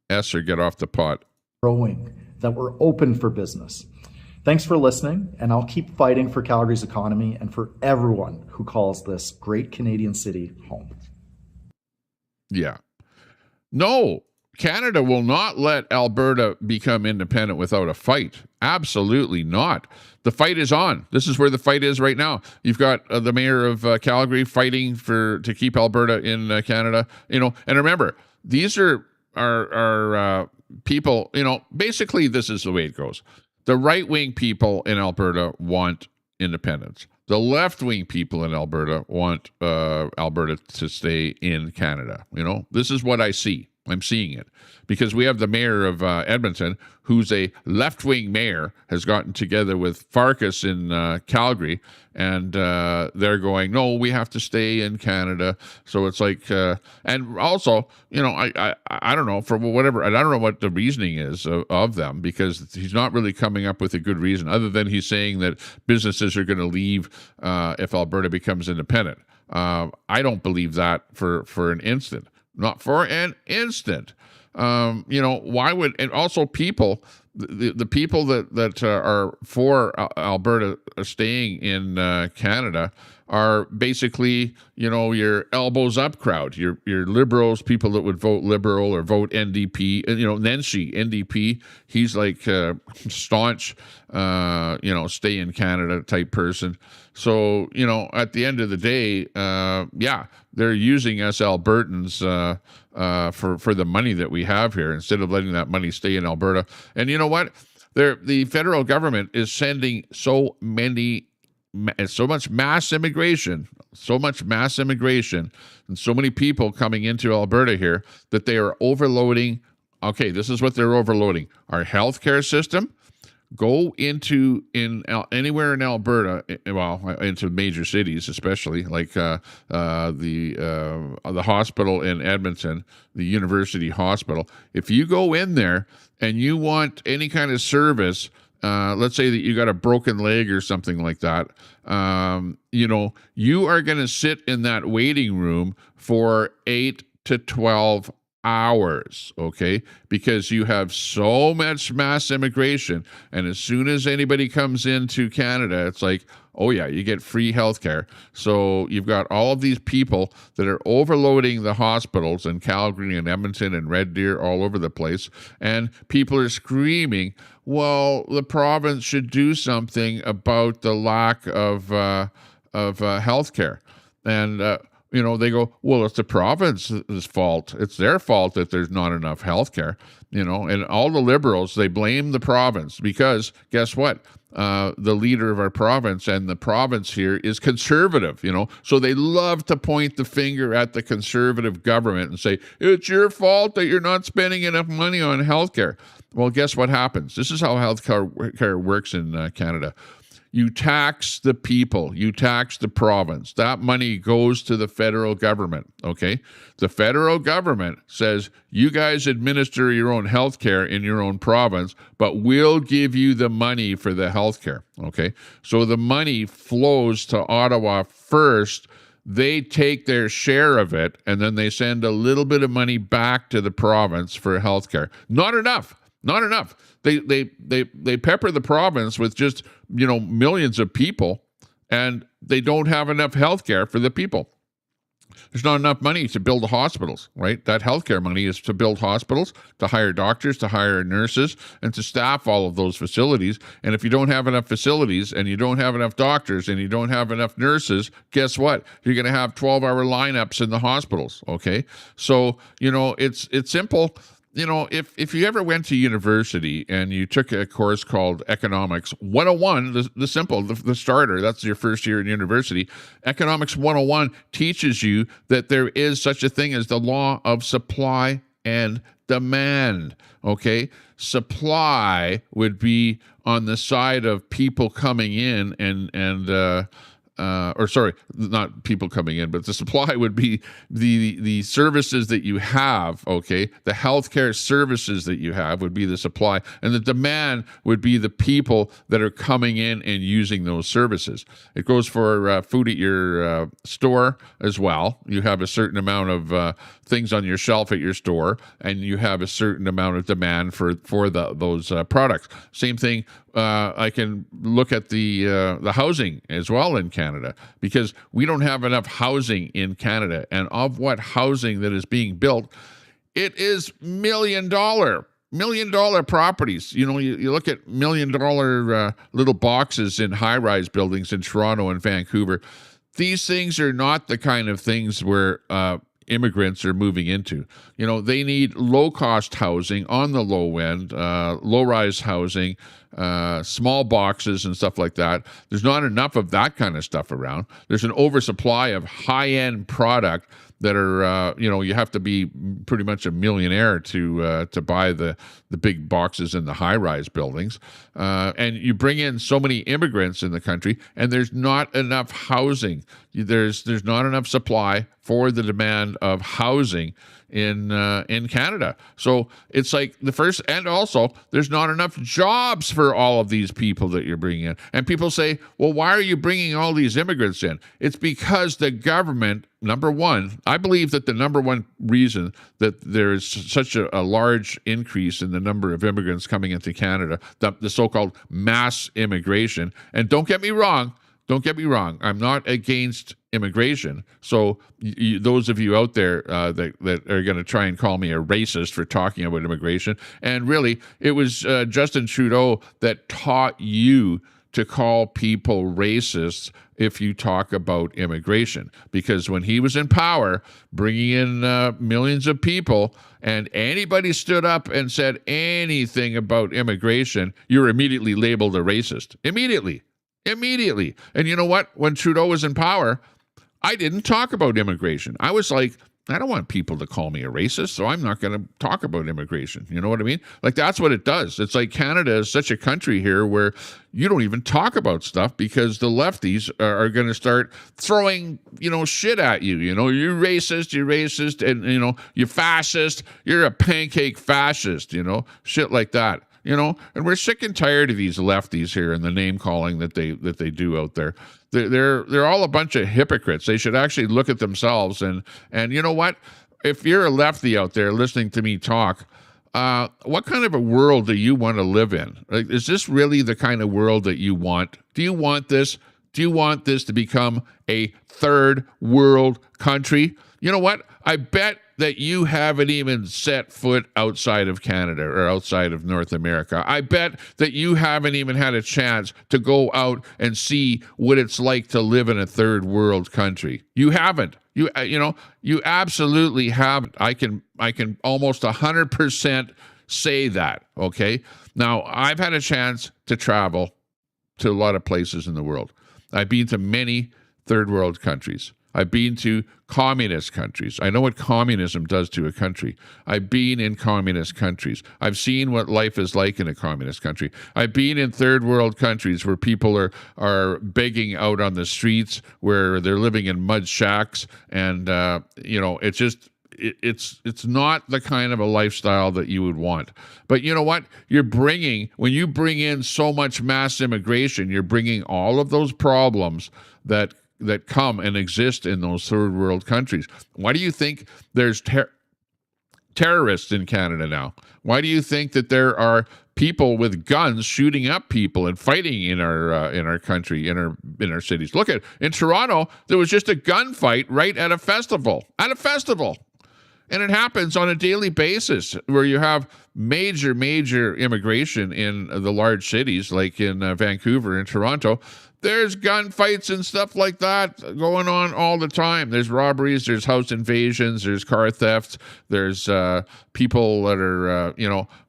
Or get off the pot. Growing, that we're open for business. Thanks for listening, and I'll keep fighting for Calgary's economy and for everyone who calls this great Canadian city home. Yeah. No, Canada will not let Alberta become independent without a fight. Absolutely not. The fight is on. This is where the fight is right now. You've got the mayor of Calgary fighting to keep Alberta in Canada. You know, and remember, these are people. You know, basically, this is the way it goes. The right-wing people in Alberta want independence. The left-wing people in Alberta want Alberta to stay in Canada. You know, this is what I see. I'm seeing it because we have the mayor of Edmonton, who's a left-wing mayor, has gotten together with Farkas in Calgary, and they're going, no, we have to stay in Canada. So it's like, and also, you know, I don't know, for whatever, and I don't know what the reasoning is of them, because he's not really coming up with a good reason, other than he's saying that businesses are going to leave if Alberta becomes independent. I don't believe that for an instant. Not for an instant. You know, why would, and also people, the people that are for Alberta staying in Canada are basically, your elbows up crowd, your liberals, people that would vote liberal or vote NDP. And, Nenshi, NDP, he's like staunch, stay in Canada type person. So, at the end of the day, they're using us Albertans for the money that we have here instead of letting that money stay in Alberta. And you know what? The federal government is sending so much mass immigration, and so many people coming into Alberta here that they are overloading. Okay, this is what they're overloading. Our healthcare system. Go anywhere in Alberta, into major cities, especially like the hospital in Edmonton, the University Hospital. If you go in there and you want any kind of service, let's say that you got a broken leg or something like that, you are going to sit in that waiting room for 8 to 12 hours, okay? Because you have so much mass immigration, and as soon as anybody comes into Canada, it's like, oh yeah, you get free healthcare. So you've got all of these people that are overloading the hospitals in Calgary and Edmonton and Red Deer, all over the place, and people are screaming, well, the province should do something about the lack of healthcare. And they go, well, it's the province's fault. It's their fault that there's not enough healthcare, and all the liberals, they blame the province because guess what? The leader of our province and the province here is conservative, so they love to point the finger at the conservative government and say, it's your fault that you're not spending enough money on healthcare. Well, guess what happens? This is how healthcare works in Canada. You tax the people, you tax the province. That money goes to the federal government, okay? The federal government says, you guys administer your own health care in your own province, but we'll give you the money for the health care, okay? So the money flows to Ottawa first. They take their share of it, and then they send a little bit of money back to the province for health care. Not enough. They pepper the province with just, millions of people, and they don't have enough health care for the people. There's not enough money to build hospitals, right? That healthcare money is to build hospitals, to hire doctors, to hire nurses, and to staff all of those facilities. And if you don't have enough facilities, and you don't have enough doctors, and you don't have enough nurses, guess what? You're going to have 12-hour lineups in the hospitals, okay? So, it's simple. If you ever went to university and you took a course called Economics 101, the starter, that's your first year in university, Economics 101 teaches you that there is such a thing as the law of supply and demand, okay? Supply would be on the side of people coming in not people coming in, but the supply would be the services that you have, okay? The healthcare services that you have would be the supply, and the demand would be the people that are coming in and using those services. It goes for food at your store as well. You have a certain amount of things on your shelf at your store, and you have a certain amount of demand for those products. Same thing. I can look at the housing as well in Canada, because we don't have enough housing in Canada, and of what housing that is being built, it is $1 million properties. You look at $1 million little boxes in high-rise buildings in Toronto and Vancouver. These things are not the kind of things where immigrants are moving into. They need low-cost housing on the low end, low-rise housing, small boxes and stuff like that. There's not enough of that kind of stuff around. There's an oversupply of high-end product that are, you have to be pretty much a millionaire to buy the big boxes in the high-rise buildings. And you bring in so many immigrants in the country, and there's not enough housing. There's not enough supply for the demand of housing in Canada. So it's like and also there's not enough jobs for all of these people that you're bringing in. And people say, well, why are you bringing all these immigrants in? It's because the government, number one, I believe that the number one reason that there is such a large increase in the number of immigrants coming into Canada, the so-called mass immigration, and don't get me wrong, Don't get me wrong. I'm not against immigration. So those of you out there that are going to try and call me a racist for talking about immigration, and really, it was Justin Trudeau that taught you to call people racists if you talk about immigration. Because when he was in power, bringing in millions of people, and anybody stood up and said anything about immigration, you were immediately labeled a racist. Immediately. And you know what? When Trudeau was in power, I didn't talk about immigration. I was like, I don't want people to call me a racist, so I'm not going to talk about immigration. You know what I mean? Like, that's what it does. It's like Canada is such a country here where you don't even talk about stuff because the lefties are going to start throwing, shit at you. You're racist, and, you're fascist, you're a pancake fascist, shit like that. And we're sick and tired of these lefties here and the name calling that they do out there. They're all a bunch of hypocrites. They should actually look at themselves and you know what? If you're a lefty out there listening to me talk, what kind of a world do you want to live in? Like, is this really the kind of world that you want? Do you want this? Do you want this to become a third world country? You know what? I bet that you haven't even set foot outside of Canada or outside of North America. I bet that you haven't even had a chance to go out and see what it's like to live in a third world country. You haven't. You absolutely haven't. I can almost 100% say that, okay? Now, I've had a chance to travel to a lot of places in the world. I've been to many third world countries. I've been to communist countries. I know what communism does to a country. I've been in communist countries. I've seen what life is like in a communist country. I've been in third world countries where people are begging out on the streets, where they're living in mud shacks, and it's just it's not the kind of a lifestyle that you would want. But you know what? When you bring in so much mass immigration, you're bringing all of those problems that come and exist in those third world countries. Why do you think there's terrorists in Canada now? Why do you think that there are people with guns shooting up people and fighting in our country, in our cities? Look in Toronto, there was just a gunfight right at a festival. And it happens on a daily basis where you have major immigration in the large cities like in Vancouver and Toronto. There's gunfights and stuff like that going on all the time. There's robberies, there's house invasions, there's car thefts, there's people that are,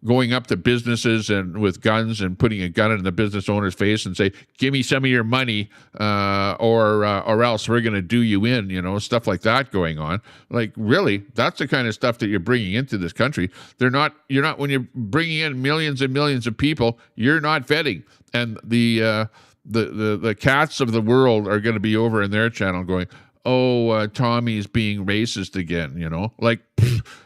going up to businesses and with guns and putting a gun in the business owner's face and say, "Give me some of your money, or else we're going to do you in." Stuff like that going on. Like, really, that's the kind of stuff that you're bringing into this country. You're not when you're bringing in millions and millions of people, you're not vetting, and the cats of the world are going to be over in their channel going, "Oh, Tommy's being racist again," like,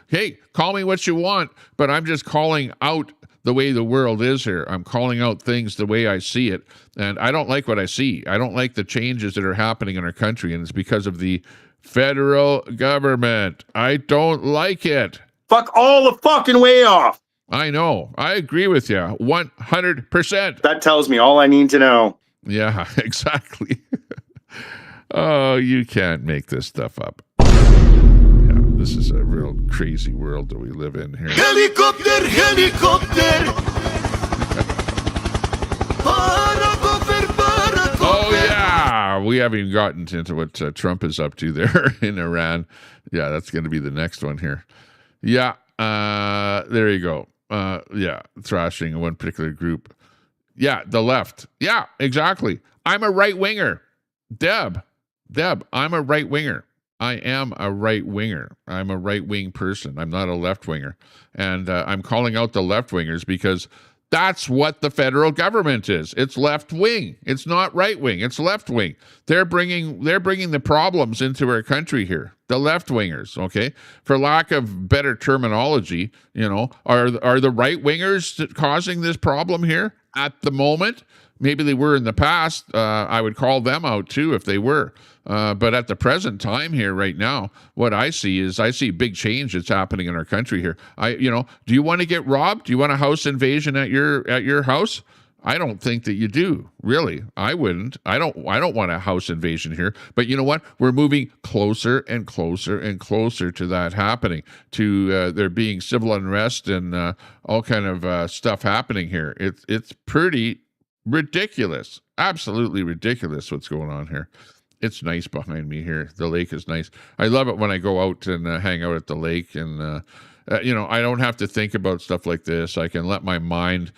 hey, call me what you want, but I'm just calling out the way the world is here. I'm calling out things the way I see it, and I don't like what I see. I don't like the changes that are happening in our country, and it's because of the federal government. I don't like it. Fuck all the fucking way off. I know. I agree with you 100%. That tells me all I need to know. Yeah, exactly. Oh, you can't make this stuff up. Yeah, this is a real crazy world that we live in here. Helicopter. Oh, yeah. We haven't even gotten into what Trump is up to there in Iran. Yeah, that's going to be the next one here. Yeah, there you go. Thrashing one particular group. Yeah, the left. Yeah, exactly. I'm a right-winger. Deb, I'm a right-winger. I am a right-winger. I'm a right-wing person. I'm not a left-winger. And I'm calling out the left-wingers because that's what the federal government is. It's left-wing. It's not right-wing. It's left-wing. They're bringing the problems into our country here. The left-wingers, okay? For lack of better terminology, are the right-wingers causing this problem here at the moment? Maybe they were in the past. I would call them out too if they were. But at the present time here right now, what I see big change that's happening in our country here. Do you want to get robbed? Do you want a house invasion at your house? I don't think that you do. Really, I wouldn't. I don't want a house invasion here. But you know what? We're moving closer and closer and closer to that happening. To there being civil unrest and all kind of stuff happening here. It's pretty ridiculous. Absolutely ridiculous what's going on here. It's nice behind me here. The lake is nice. I love it when I go out and hang out at the lake and. I don't have to think about stuff like this. I can let my mind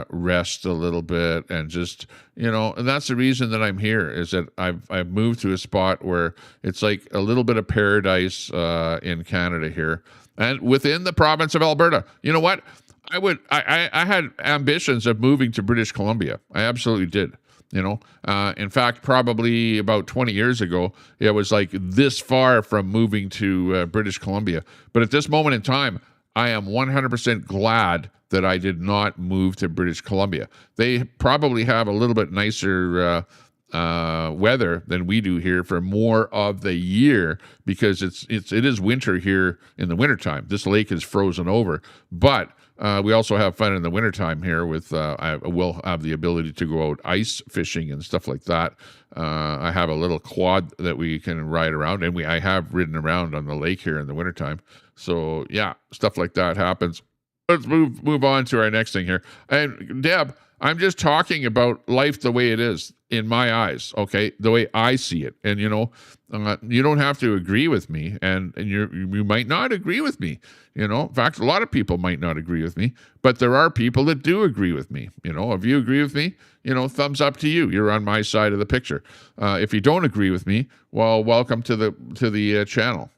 rest a little bit and just, and that's the reason that I'm here is that I've moved to a spot where it's like a little bit of paradise in Canada here and within the province of Alberta. You know what? I had ambitions of moving to British Columbia. I absolutely did. In fact, probably about 20 years ago, it was like this far from moving to British Columbia. But at this moment in time, I am 100% glad that I did not move to British Columbia. They probably have a little bit nicer weather than we do here for more of the year because it is winter here in the wintertime. This lake is frozen over, but we also have fun in the wintertime here with I will have the ability to go out ice fishing and stuff like that. I have a little quad that we can ride around, and I have ridden around on the lake here in the wintertime. So yeah, stuff like that happens. Let's move on to our next thing here. And Deb, I'm just talking about life the way it is in my eyes, okay? The way I see it. And, you don't have to agree with me, and you might not agree with me. In fact, a lot of people might not agree with me, but there are people that do agree with me. If you agree with me, thumbs up to you. You're on my side of the picture. If you don't agree with me, well, welcome to the channel.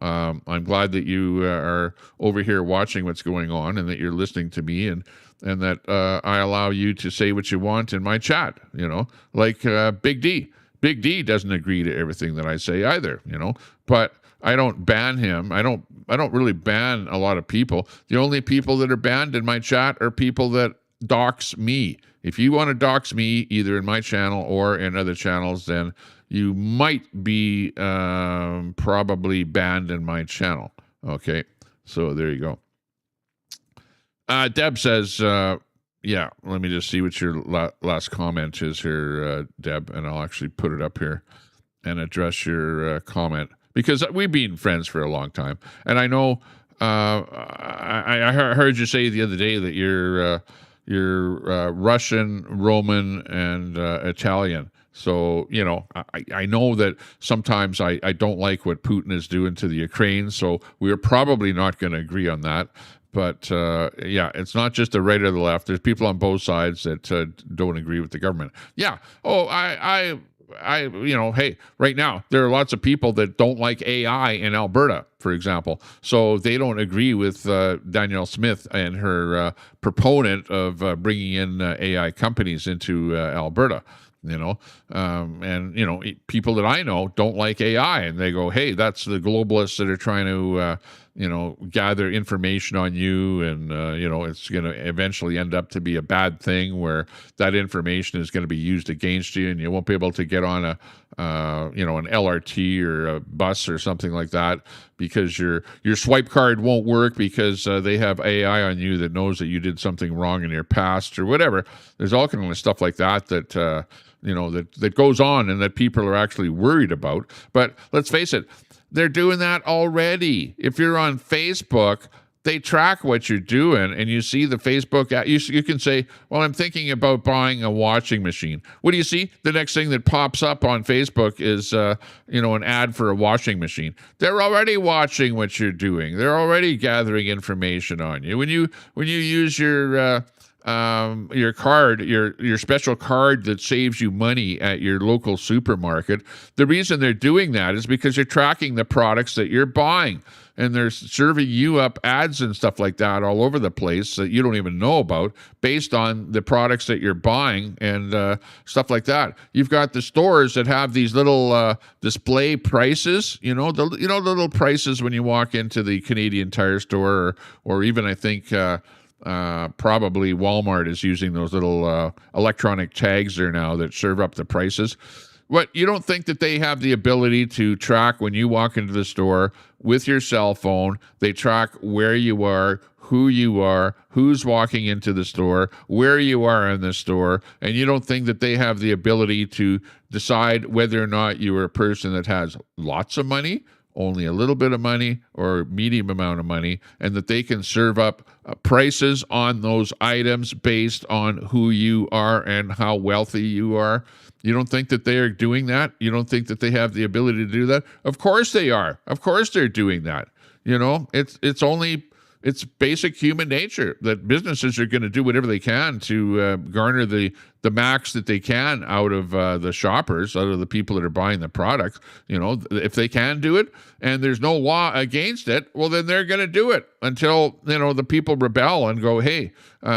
I'm glad that you are over here watching what's going on and that you're listening to me and that I allow you to say what you want in my chat, like Big D. Big D doesn't agree to everything that I say either, but I don't ban him. I don't really ban a lot of people. The only people that are banned in my chat are people that dox me. If you want to dox me either in my channel or in other channels, then you might be probably banned in my channel. Okay, so there you go. Deb says, yeah, let me just see what your last comment is here, Deb, and I'll actually put it up here and address your comment because we've been friends for a long time. And I know I heard you say the other day that you're Russian, Roman, and Italian. So, I know that sometimes I don't like what Putin is doing to the Ukraine, so we're probably not going to agree on that. But, yeah, it's not just the right or the left. There's people on both sides that don't agree with the government. Yeah. Oh, hey, right now, there are lots of people that don't like AI in Alberta, for example. So they don't agree with Danielle Smith and her proponent of bringing in AI companies into Alberta. People that I know don't like AI, and they go, hey, that's the globalists that are trying to, gather information on you, and, it's going to eventually end up to be a bad thing where that information is going to be used against you, and you won't be able to get on an LRT or a bus or something like that because your swipe card won't work because they have AI on you that knows that you did something wrong in your past or whatever. There's all kind of stuff like that that goes on and that people are actually worried about. But let's face it, they're doing that already. If you're on Facebook, they track what you're doing, and you see the Facebook ad. You can say, well, I'm thinking about buying a washing machine. What do you see? The next thing that pops up on Facebook is, an ad for a washing machine. They're already watching what you're doing. They're already gathering information on you. When you use your card, your special card that saves you money at your local supermarket, the reason they're doing that is because they're tracking the products that you're buying, and they're serving you up ads and stuff like that all over the place that you don't even know about based on the products that you're buying and stuff like that. You've got the stores that have these little display prices, the little prices when you walk into the Canadian Tire store or even I think probably Walmart is using those little electronic tags there now that serve up the prices. What, you don't think that they have the ability to track when you walk into the store with your cell phone? They track where you are, who you are, who's walking into the store, where you are in the store, and you don't think that they have the ability to decide whether or not you are a person that has lots of money, only a little bit of money, or medium amount of money, and that they can serve up prices on those items based on who you are and how wealthy you are. You don't think that they are doing that? You don't think that they have the ability to do that? Of course they are. Of course they're doing that. You know, it's basic human nature that businesses are going to do whatever they can to garner the max that they can out of the shoppers, out of the people that are buying the products. You know, if they can do it and there's no law against it, well, then they're going to do it until, you know, the people rebel and go, hey,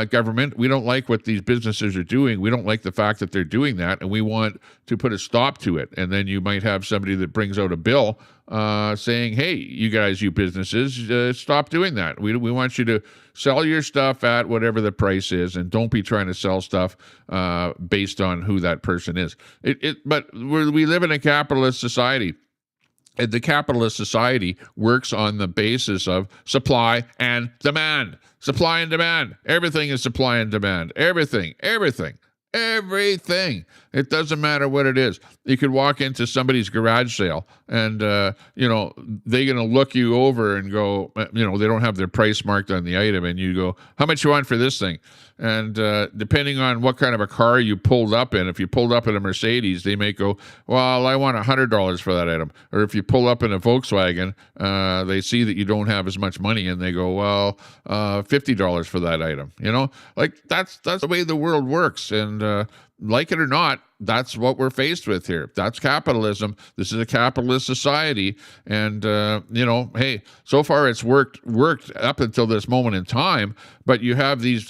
government, we don't like what these businesses are doing. We don't like the fact that they're doing that, and we want to put a stop to it. And then you might have somebody that brings out a bill saying, hey, you guys, you businesses, stop doing that. We want you to sell your stuff at whatever the price is, and don't be trying to sell stuff based on who that person is. But we live in a capitalist society. And the capitalist society works on the basis of supply and demand. Supply and demand. Everything is supply and demand. Everything. It doesn't matter what it is. You could walk into somebody's garage sale and, you know, they're going to look you over and go, you know, they don't have their price marked on the item, and you go, how much you want for this thing? And depending on what kind of a car you pulled up in, if you pulled up in a Mercedes, they may go, well, I want $100 for that item. Or if you pull up in a Volkswagen, they see that you don't have as much money, and they go, well, $50 for that item. You know, like that's the way the world works. And like it or not, that's what we're faced with here. That's capitalism. This is a capitalist society. And, you know, hey, so far it's worked up until this moment in time. But you have these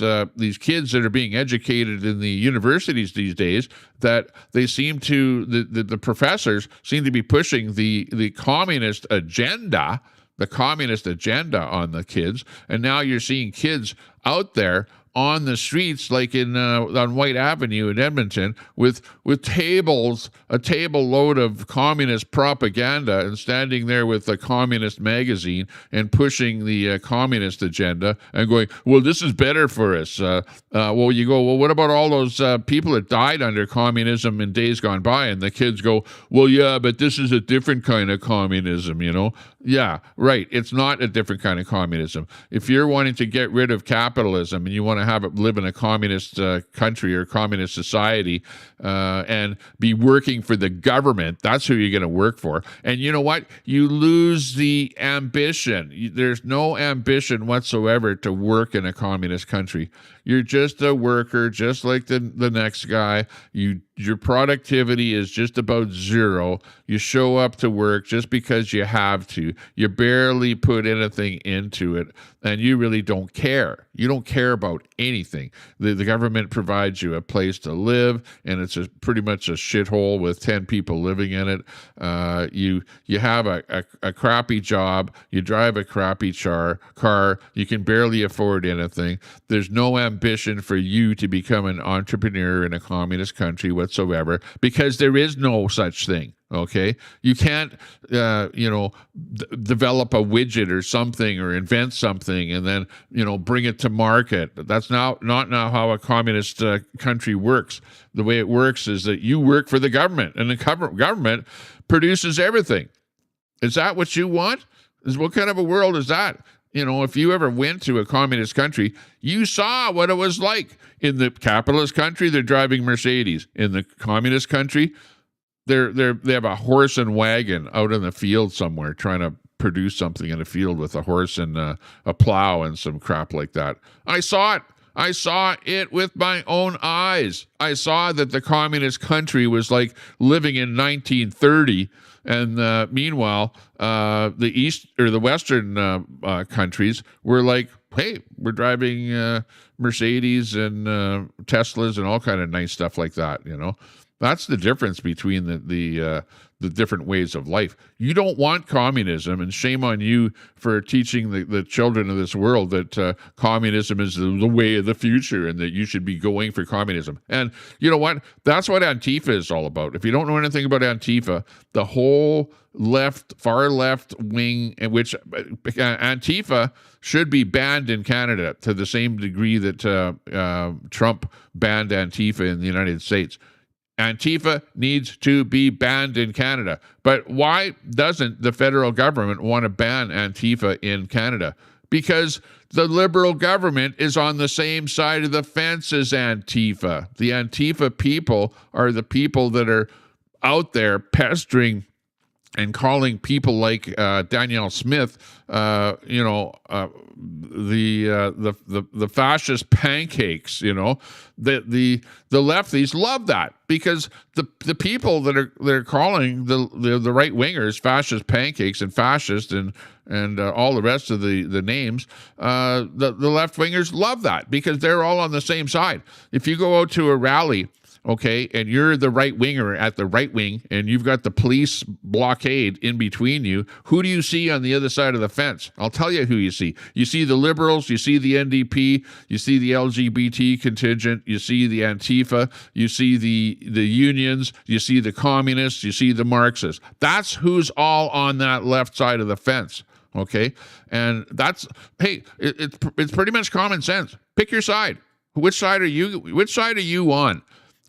kids that are being educated in the universities these days that they seem to, the professors seem to be pushing the communist agenda, on the kids. And now you're seeing kids out there on the streets, like on White Avenue in Edmonton, with tables, a table load of communist propaganda, and standing there with a communist magazine and pushing the communist agenda and going, well, this is better for us. Well, you go, well, what about all those people that died under communism in days gone by? And the kids go, well, yeah, but this is a different kind of communism, you know? Yeah, right. It's not a different kind of communism. If you're wanting to get rid of capitalism and you want to have it live in a communist country or communist society and be working for the government, that's who you're going to work for. And you know what? You lose the ambition. There's no ambition whatsoever to work in a communist country. You're just a worker, just like the next guy. Your productivity is just about zero. You show up to work just because you have to. You barely put anything into it, and you really don't care. You don't care about anything. The government provides you a place to live, and it's pretty much a shithole with 10 people living in it. You have a crappy job. You drive a crappy car. You can barely afford anything. There's no ambition for you to become an entrepreneur in a communist country whatsoever, because there is no such thing. Okay, you can't, develop a widget or something, or invent something and then, bring it to market. That's not now how a communist country works. The way it works is that you work for the government, and the government produces everything. Is that what you want? What kind of a world is that? If you ever went to a communist country, you saw what it was like. In the capitalist country, they're driving Mercedes. In the communist country, they have a horse and wagon out in the field somewhere, trying to produce something in a field with a horse and a plow and some crap like that. I saw it. I saw it with my own eyes. I saw that the communist country was like living in 1930. And meanwhile, the East or the Western countries were like, hey, we're driving Mercedes and Teslas and all kind of nice stuff like that, That's the difference between the different ways of life. You don't want communism, and shame on you for teaching the children of this world that communism is the way of the future and that you should be going for communism. And you know what? That's what Antifa is all about. If you don't know anything about Antifa, the whole far left wing, in which Antifa should be banned in Canada to the same degree that Trump banned Antifa in the United States. Antifa needs to be banned in Canada. But why doesn't the federal government want to ban Antifa in Canada? Because the Liberal government is on the same side of the fence as Antifa. The Antifa people are the people that are out there pestering and calling people like Danielle Smith, the fascist pancakes. The lefties love that, because the people that are calling the right wingers fascist pancakes and fascist and all the rest of the names, the left wingers love that, because they're all on the same side. If you go out to a rally, okay, and you're the right winger at the right wing, and you've got the police blockade in between you, who do you see on the other side of the fence? I'll tell you who you see. You see the Liberals, you see the NDP, you see the LGBT contingent, you see the Antifa, you see the unions, you see the communists, you see the Marxists. That's who's all on that left side of the fence. Okay, and that's, hey, it's pretty much common sense. Pick your side. Which side are you on?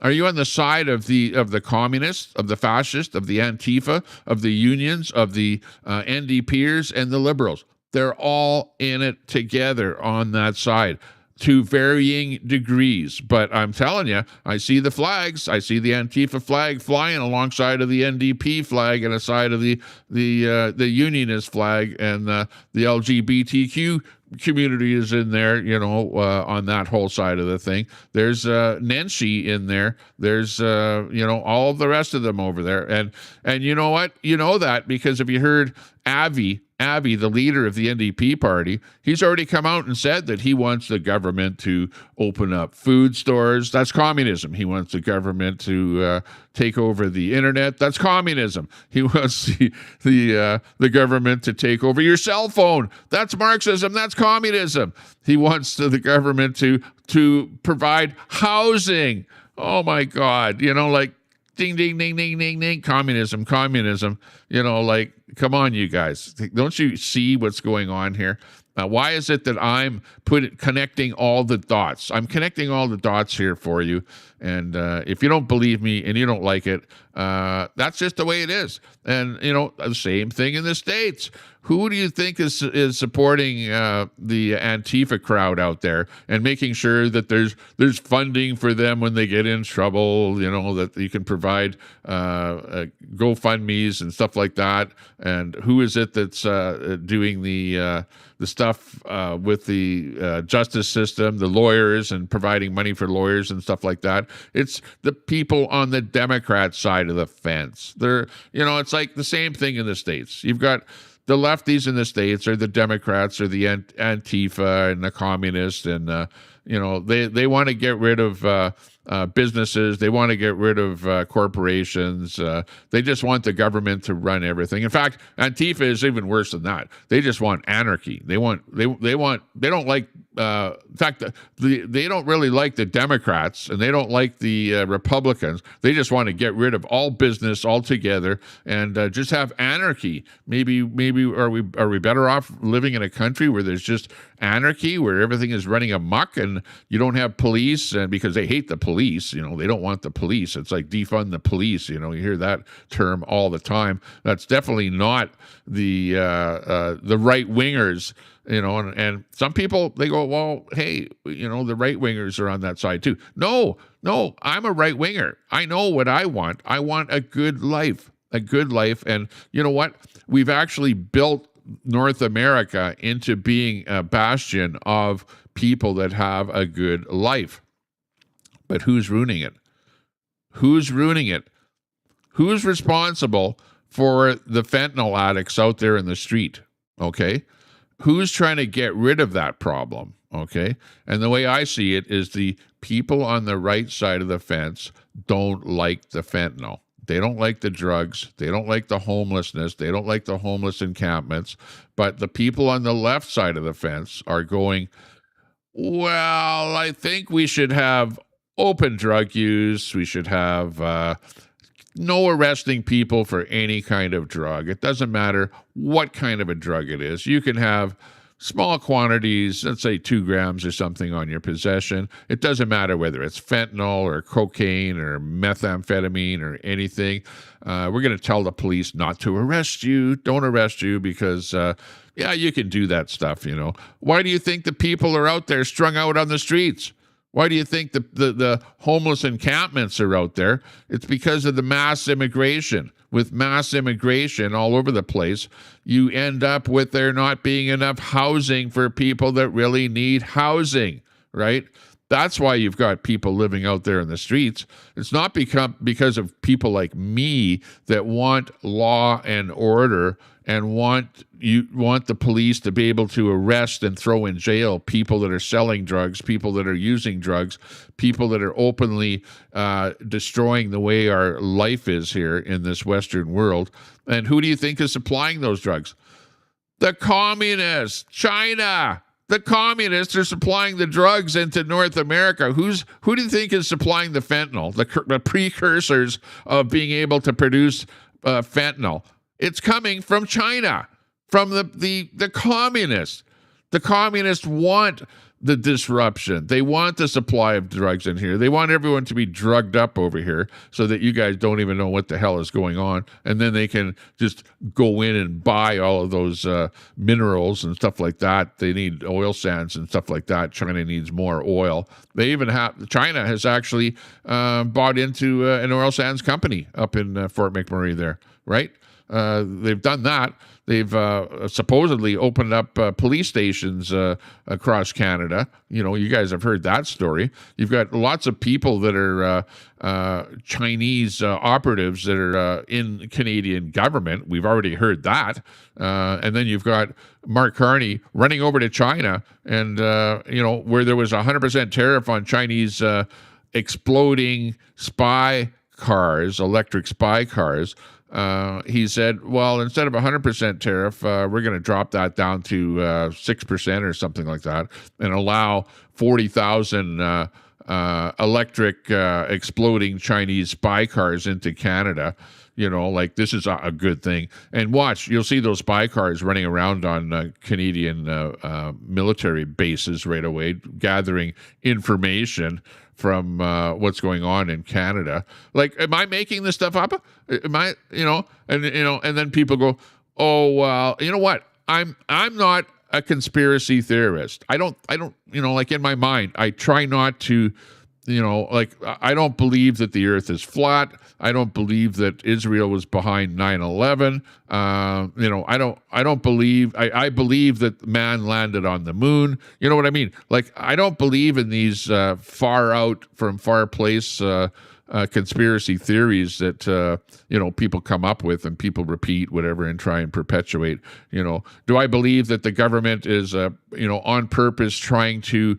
Are you on the side of the communists, of the fascists, of the Antifa, of the unions, of the NDPers, and the Liberals? They're all in it together on that side, to varying degrees. But I'm telling you, I see the flags. I see the Antifa flag flying alongside of the NDP flag and aside of the unionist flag, and the LGBTQ community is in there, on that whole side of the thing. There's Nenshi in there. There's all of the rest of them over there. And you know what? You know that because if you heard Avi, the leader of the NDP party, he's already come out and said that he wants the government to open up food stores. That's communism. He wants the government to take over the internet. That's communism. He wants the government to take over your cell phone. That's Marxism. That's communism. He wants the government to provide housing. Oh my God! Like ding, ding, ding, ding, ding, ding. Communism. Come on, you guys. Don't you see what's going on here? Why is it that I'm connecting all the dots? I'm connecting all the dots here for you. And if you don't believe me and you don't like it, that's just the way it is. And, the same thing in the States. Who do you think is supporting the Antifa crowd out there and making sure that there's funding for them when they get in trouble, that you can provide GoFundMes and stuff like that? And who is it that's doing the stuff with the justice system, the lawyers, and providing money for lawyers and stuff like that? It's the people on the Democrat side of the fence. They're, it's like the same thing in the States. You've got the lefties in the States, or the Democrats, or the Antifa and the communists, and they want to get rid of businesses. They want to get rid of corporations. They just want the government to run everything. In fact, Antifa is even worse than that. They just want anarchy. They don't like. In fact, they don't really like the Democrats, and they don't like the Republicans. They just want to get rid of all business altogether and just have anarchy. Maybe are we better off living in a country where there's just anarchy, where everything is running amok and you don't have police, and because they hate the police, they don't want the police. It's like defund the police. You hear that term all the time. That's definitely not the right wingers. And some people, they go, well, hey, the right wingers are on that side too. No, I'm a right winger. I know what I want. I want a good life. And you know what? We've actually built North America into being a bastion of people that have a good life. But who's ruining it? Who's ruining it? Who's responsible for the fentanyl addicts out there in the street? Okay. Who's trying to get rid of that problem? okay? And the way I see it is the people on the right side of the fence don't like the fentanyl. They don't like the drugs. They don't like the homelessness. They don't like the homeless encampments. But the people on the left side of the fence are going, well, I think we should have open drug use. We should have no arresting people for any kind of drug. It doesn't matter what kind of a drug it is. You can have small quantities, let's say 2 grams or something on your possession. It doesn't matter whether it's fentanyl or cocaine or methamphetamine or anything. We're going to tell the police not to arrest you. Don't arrest you because, yeah, you can do that stuff, you know. Why do you think the people are out there strung out on the streets? Why do you think the homeless encampments are out there? It's because of the mass immigration. With mass immigration all over the place, you end up with there not being enough housing for people that really need housing, right? That's why you've got people living out there in the streets. It's not because of people like me that want law and order and want the police to be able to arrest and throw in jail people that are selling drugs, people that are using drugs, people that are openly destroying the way our life is here in this Western world. And who do you think is supplying those drugs? The communists, China. The communists are supplying the drugs into North America. Who do you think is supplying the fentanyl, the precursors of being able to produce fentanyl? It's coming from China, from the communists. The communists want the disruption. They want the supply of drugs in here. They want everyone to be drugged up over here so that you guys don't even know what the hell is going on. And then they can just go in and buy all of those minerals and stuff like that. They need oil sands and stuff like that. China needs more oil. China has actually bought into an oil sands company up in Fort McMurray there, right? They've done that. They've supposedly opened up police stations across Canada. You know, you guys have heard that story. You've got lots of people that are Chinese operatives that are in Canadian government. We've already heard that. And then you've got Mark Carney running over to China and, you know, where there was 100% tariff on Chinese exploding spy cars, electric spy cars. He said, well, instead of 100% tariff, we're going to drop that down to 6% or something like that and allow 40,000 electric exploding Chinese spy cars into Canada. You know, like this is a good thing. And watch, you'll see those spy cars running around on Canadian military bases right away, gathering information from what's going on in Canada. Like, am I making this stuff up? Am I, and then people go, oh, well, you know what? I'm not a conspiracy theorist. I don't, like in my mind, I try not to, I don't believe that the earth is flat. I don't believe that Israel was behind 9/11. I don't believe, I believe that man landed on the moon. You know what I mean? Like, I don't believe in these far out from far place conspiracy theories that, people come up with and people repeat whatever and try and perpetuate. Do I believe that the government is, on purpose trying to,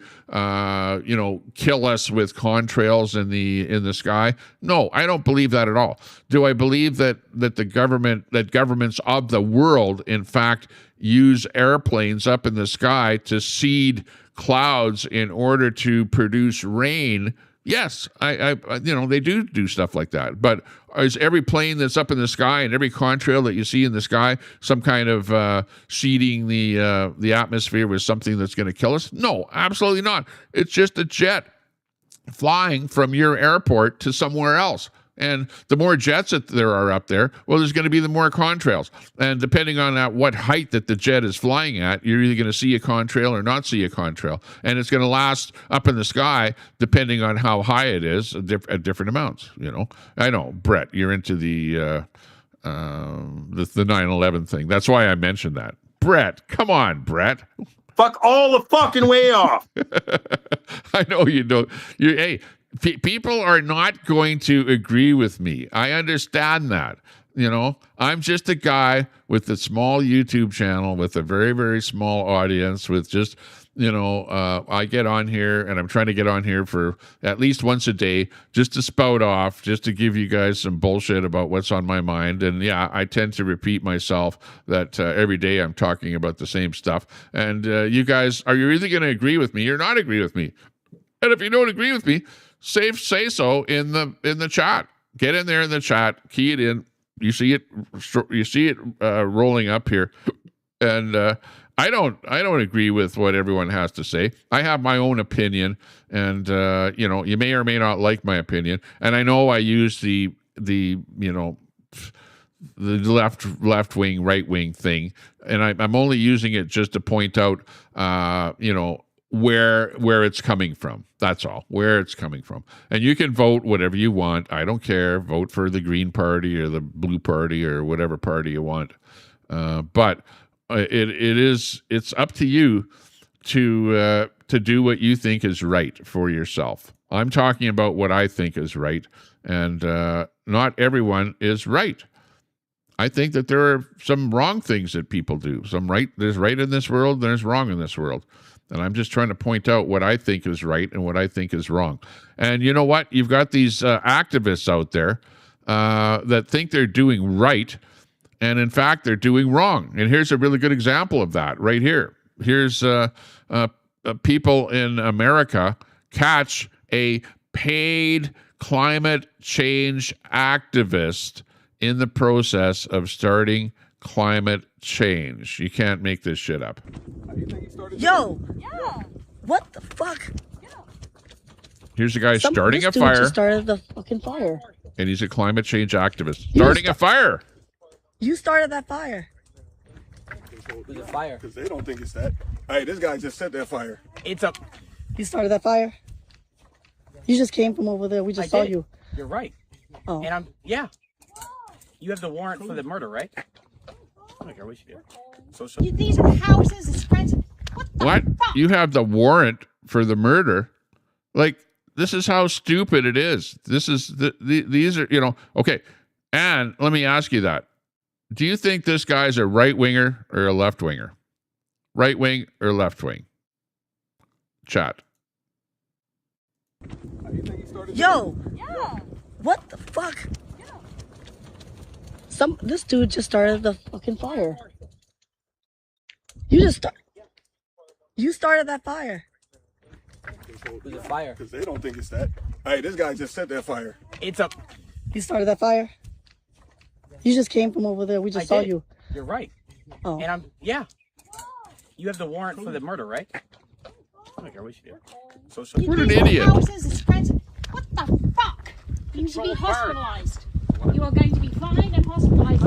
kill us with contrails in the sky? No, I don't believe that at all. Do I believe that governments of the world, in fact, use airplanes up in the sky to seed clouds in order to produce rain? Yes, they do stuff like that. But is every plane that's up in the sky and every contrail that you see in the sky some kind of seeding the atmosphere with something that's going to kill us? No, absolutely not. It's just a jet flying from your airport to somewhere else. And the more jets that there are up there, well, there's going to be the more contrails. And depending on what height that the jet is flying at, you're either going to see a contrail or not see a contrail. And it's going to last up in the sky, depending on how high it is, at different amounts. I know, Brett, you're into the 9/11 thing. That's why I mentioned that. Brett, come on, Brett. Fuck all the fucking way off. I know you don't. People are not going to agree with me. I understand that. You know, I'm just a guy with a small YouTube channel with a very, very small audience with just, you know, I get on here and I'm trying to get on here for at least once a day just to spout off, just to give you guys some bullshit about what's on my mind. And yeah, I tend to repeat myself that every day I'm talking about the same stuff. And you guys, you're either going to agree with me or not agree with me. And if you don't agree with me, say so in the chat. Get in there in the chat, key it in. You see it rolling up here, and I don't agree with what everyone has to say. I have my own opinion, and you know, you may or may not like my opinion. And I know I use the you know, the left wing, right wing thing, and I'm only using it just to point out you know, where it's coming from. That's all, where it's coming from. And you can vote whatever you want. I don't care. Vote for the Green Party or the Blue Party or whatever party you want. But it's up to you to do what you think is right for yourself. I'm talking about what I think is right, and not everyone is right. I think that there are some wrong things that people do. There's right in this world, there's wrong in this world. And I'm just trying to point out what I think is right and what I think is wrong. And you know what? You've got these activists out there that think they're doing right, and in fact, they're doing wrong. And here's a really good example of that right here. Here's people in America catch a paid climate change activist in the process of starting climate change. You can't make this shit up. Yo! Yeah! What the fuck? Here's a guy starting a fire. Just started the fucking fire. And he's a climate change activist. Starting a fire! You started that fire. There's a fire. Because they don't think it's that. Hey, this guy just set that fire. It's a... You started that fire? You just came from over there. We just saw you. You're right. Oh. And yeah. You have the warrant for the murder, right? I don't care what you do. These are houses, it's friends. What? You have the warrant for the murder? Like, this is how stupid it is. This is these are, you know, okay. And let me ask you that. Do you think this guy's a right winger or a left winger? Right wing or left wing? Chat. Yo! Yeah! What the fuck? This dude just started the fucking fire. You started that fire. There's a fire. Because they don't think it's that. Hey, this guy just set that fire. It's a... You started that fire? You just came from over there. We just saw you. You're right. Oh. And yeah. You have the warrant for the murder, right? I don't care what you do. What an idiot. Houses, it's friends. What the fuck? You should be hospitalized. You are going to be fined and hospitalized.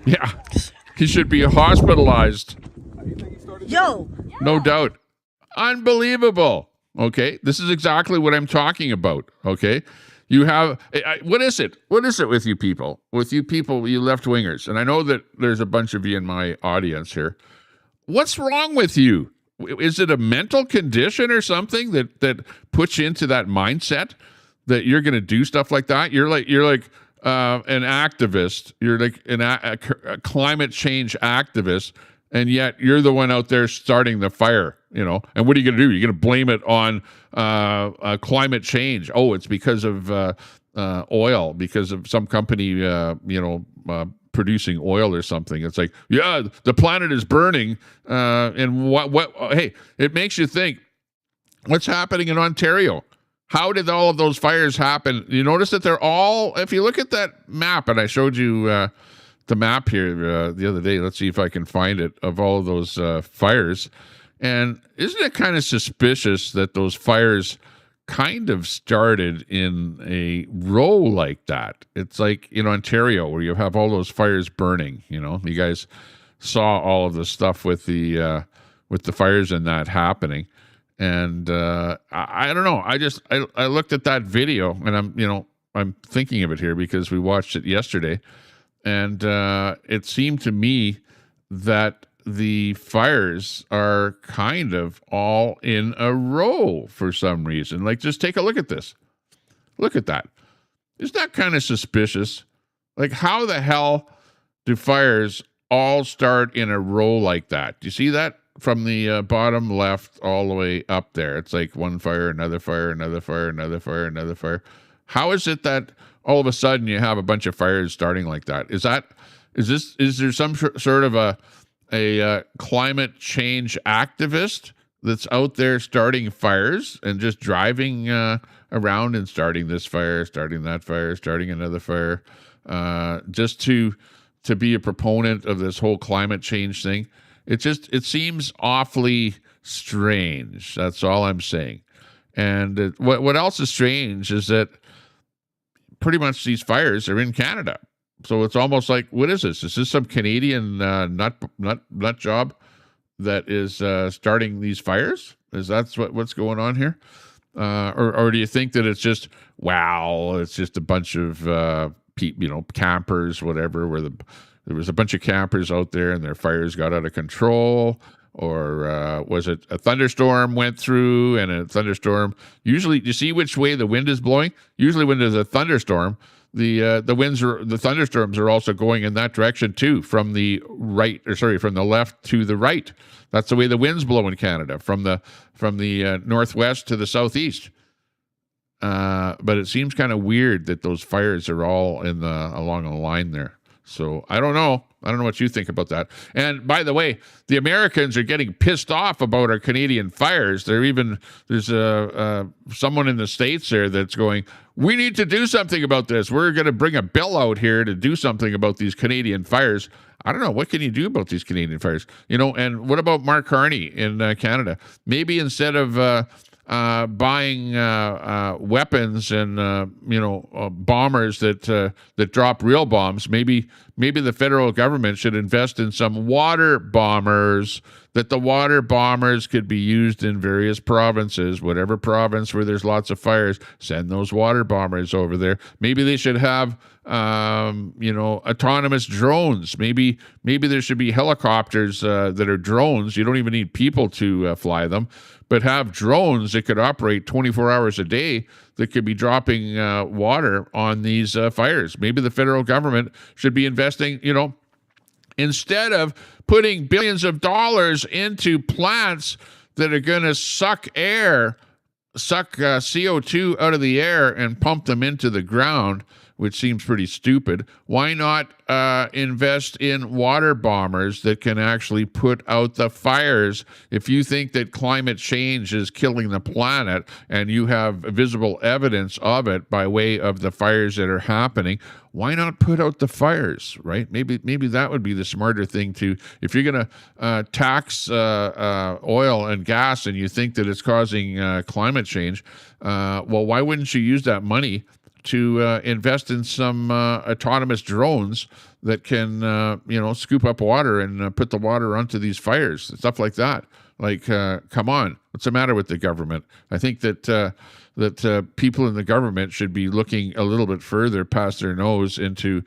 Yeah. He should be hospitalized. Yo! No doubt. Unbelievable. Okay. This is exactly what I'm talking about. Okay. You have, what is it? What is it with you people? With you people, you left wingers. And I know that there's a bunch of you in my audience here. What's wrong with you? Is it a mental condition or something that puts you into that mindset that you're going to do stuff like that? You're like an activist. You're like a climate change activist, and yet you're the one out there starting the fire. You know, and what are you going to do? You're going to blame it on climate change. Oh, it's because of oil, because of some company, producing oil or something. It's like, yeah, the planet is burning, and what? Hey, it makes you think. What's happening in Ontario? How did all of those fires happen? You notice that they're all. If you look at that map, and I showed you the map here the other day. Let's see if I can find it of all of those fires. And isn't it kind of suspicious that those fires kind of started in a row like that? It's like in Ontario where you have all those fires burning. You know, you guys saw all of the stuff with the fires and that happening. And I don't know. I looked at that video, and I'm thinking of it here because we watched it yesterday, and it seemed to me that the fires are kind of all in a row for some reason. Like, just take a look at this. Look at that. Isn't that kind of suspicious? Like, how the hell do fires all start in a row like that? Do you see that from the bottom left all the way up there? It's like one fire, another fire, another fire, another fire, another fire. How is it that all of a sudden you have a bunch of fires starting like that? Is there some sort of a climate change activist that's out there starting fires and just driving around and starting this fire, starting that fire, starting another fire, just to be a proponent of this whole climate change thing? It seems awfully strange. That's all I'm saying. And what else is strange is that pretty much these fires are in Canada. So it's almost like, what is this? Is this some Canadian nut job that is starting these fires? Is that what's going on here? Or do you think that it's just, wow, it's just a bunch of campers, whatever, where there was a bunch of campers out there and their fires got out of control? Or was it a thunderstorm went through, and a thunderstorm, usually, do you see which way the wind is blowing? Usually when there's a thunderstorm, the thunderstorms are also going in that direction too, from the left to the right. That's the way the winds blow in Canada, from the northwest to the southeast. But it seems kind of weird that those fires are all along a line there. So I don't know. I don't know what you think about that. And by the way, the Americans are getting pissed off about our Canadian fires. There's someone in the States there that's going, we need to do something about this. We're going to bring a bill out here to do something about these Canadian fires. I don't know. What can you do about these Canadian fires? And what about Mark Carney in Canada? Maybe instead of buying weapons and bombers that drop real bombs, maybe the federal government should invest in some water bombers, that the water bombers could be used in various provinces. Whatever province where there's lots of fires, send those water bombers over there. Maybe they should have autonomous drones. Maybe there should be helicopters that are drones. You don't even need people to fly them, but have drones that could operate 24 hours a day that could be dropping water on these fires. Maybe the federal government should be investing, instead of putting billions of dollars into plants that are going to suck CO2 out of the air and pump them into the ground, which seems pretty stupid. Why not invest in water bombers that can actually put out the fires? If you think that climate change is killing the planet and you have visible evidence of it by way of the fires that are happening, why not put out the fires, right? Maybe that would be the smarter thing to, if you're going to tax oil and gas and you think that it's causing climate change, well, why wouldn't you use that money to invest in some autonomous drones that can, scoop up water and put the water onto these fires and stuff like that? Like, come on, what's the matter with the government? I think that people in the government should be looking a little bit further past their nose into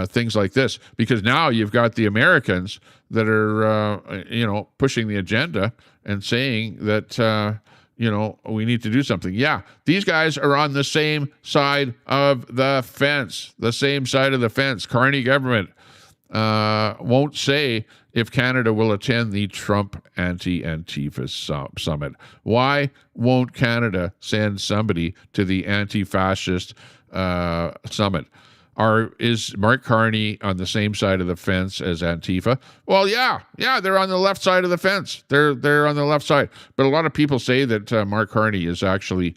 things like this, because now you've got the Americans that are, pushing the agenda and saying that, we need to do something. Yeah, these guys are on the same side of the fence, Carney government won't say if Canada will attend the Trump anti-Antifa summit. Why won't Canada send somebody to the anti-fascist summit? Is Mark Carney on the same side of the fence as Antifa? Well, yeah, they're on the left side of the fence. They're on the left side. But a lot of people say that Mark Carney is actually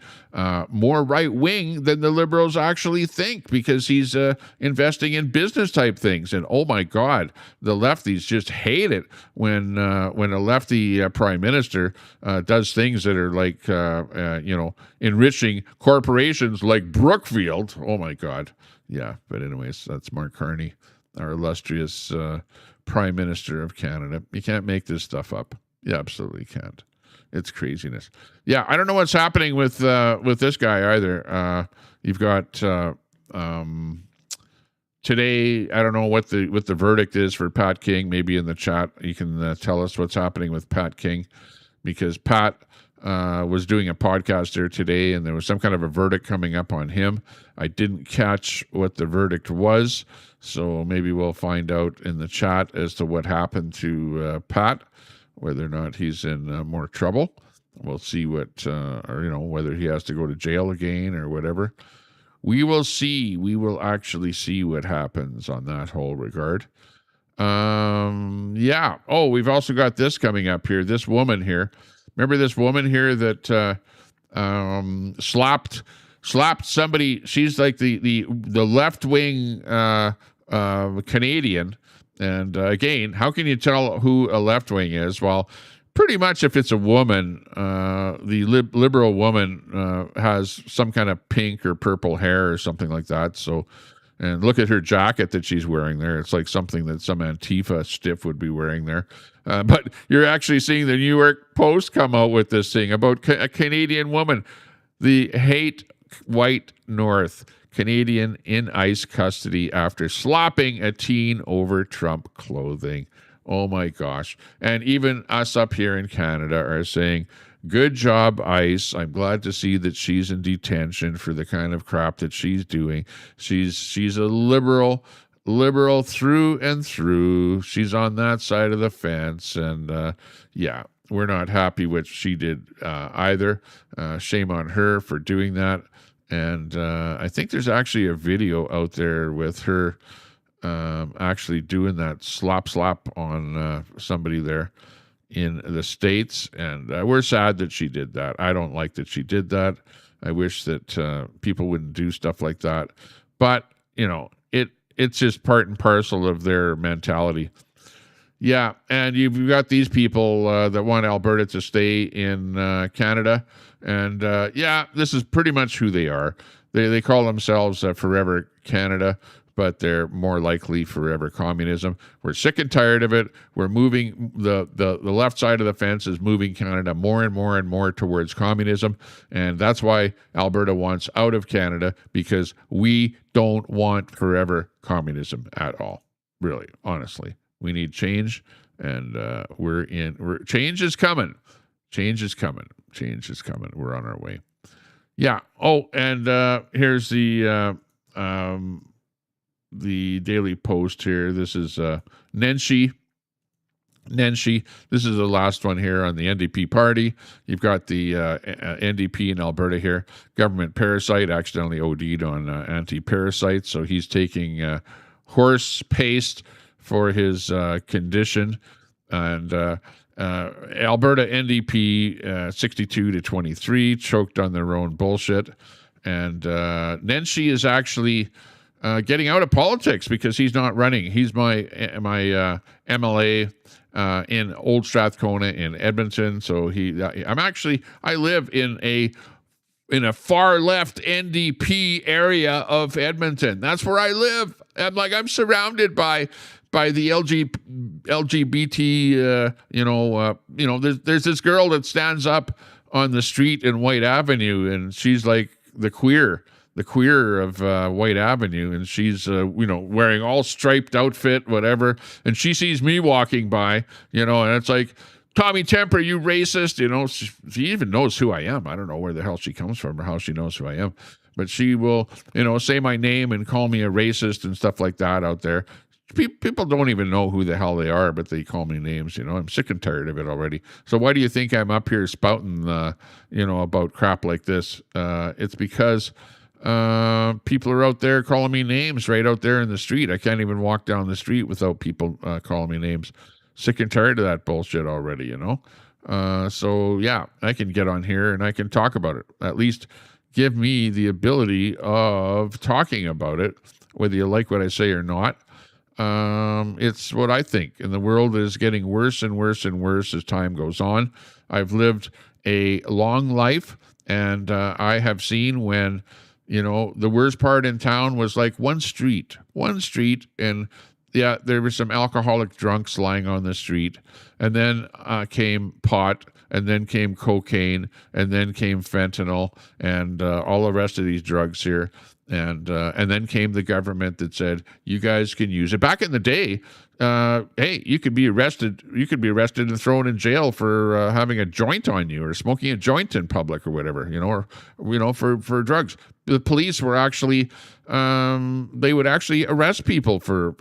more right-wing than the Liberals actually think, because he's investing in business-type things. And oh my God, the lefties just hate it when a lefty prime minister does things that are like, enriching corporations like Brookfield. Oh my God. Yeah, but anyways, that's Mark Carney, our illustrious Prime Minister of Canada. You can't make this stuff up. You absolutely can't. It's craziness. Yeah, I don't know what's happening with this guy either. You've got today. I don't know what the verdict is for Pat King. Maybe in the chat you can tell us what's happening with Pat King, because Pat was doing a podcast there today, and there was some kind of a verdict coming up on him. I didn't catch what the verdict was, so maybe we'll find out in the chat as to what happened to Pat, whether or not he's in more trouble. We'll see what, or whether he has to go to jail again or whatever. We will see. We will actually see what happens on that whole regard. Yeah. Oh, we've also got this coming up here. This woman here. Remember this woman here that slapped somebody? She's like the left wing Canadian. And again, how can you tell who a left wing is? Well, pretty much if it's a woman, the liberal woman has some kind of pink or purple hair or something like that. So, and look at her jacket that she's wearing there. It's like something that some Antifa stiff would be wearing there. But you're actually seeing the New York Post come out with this thing about a Canadian woman. The hate white North. Canadian in ICE custody after slapping a teen over Trump clothing. Oh my gosh. And even us up here in Canada are saying, good job, ICE. I'm glad to see that she's in detention for the kind of crap that she's doing. She's a liberal through and through. She's on that side of the fence. And yeah, we're not happy with what she did either. Shame on her for doing that. And I think there's actually a video out there with her actually doing that slap on somebody there in the States. And we're sad that she did that. I don't like that she did that. I wish that people wouldn't do stuff like that. But, it's just part and parcel of their mentality. Yeah, and you've got these people that want Alberta to stay in Canada. And yeah, this is pretty much who they are. They call themselves Forever Canada, but they're more likely Forever Communism. We're sick and tired of it. We're moving, the left side of the fence is moving Canada more and more and more towards communism. And that's why Alberta wants out of Canada, because we don't want forever communism at all. Really, honestly. We need change, and change is coming. Change is coming. Change is coming. We're on our way. Yeah. Oh, and here's the Daily Post here. This is Nenshi. This is the last one here on the NDP party. You've got the NDP in Alberta here. Government parasite accidentally OD'd on anti-parasites, so he's taking horse paste for his condition. And Alberta NDP 62-23 choked on their own bullshit. And Nenshi is actually getting out of politics because he's not running. He's my MLA in Old Strathcona in Edmonton. So I live in a far left NDP area of Edmonton. That's where I live. I'm surrounded by the LGBT, there's this girl that stands up on the street in White Avenue, and she's like the queer of White Avenue, and she's wearing all striped outfit, whatever, and she sees me walking by, and it's like, Tommy Temper, you racist, she even knows who I am. I don't know where the hell she comes from or how she knows who I am, but she will, say my name and call me a racist and stuff like that out there. People don't even know who the hell they are, but they call me names. I'm sick and tired of it already. So why do you think I'm up here spouting, about crap like this? It's because people are out there calling me names right out there in the street. I can't even walk down the street without people calling me names. Sick and tired of that bullshit already, So yeah, I can get on here and I can talk about it. At least give me the ability of talking about it, whether you like what I say or not. It's what I think, and the world is getting worse and worse and worse as time goes on. I've lived a long life, and I have seen when, the worst part in town was like one street, and yeah, there were some alcoholic drunks lying on the street, and then came pot, and then came cocaine, and then came fentanyl, and all the rest of these drugs here. And then came the government that said, you guys can use it. Back in the day, hey, you could be arrested. You could be arrested and thrown in jail for having a joint on you or smoking a joint in public or whatever, or for drugs. The police were actually they would actually arrest people for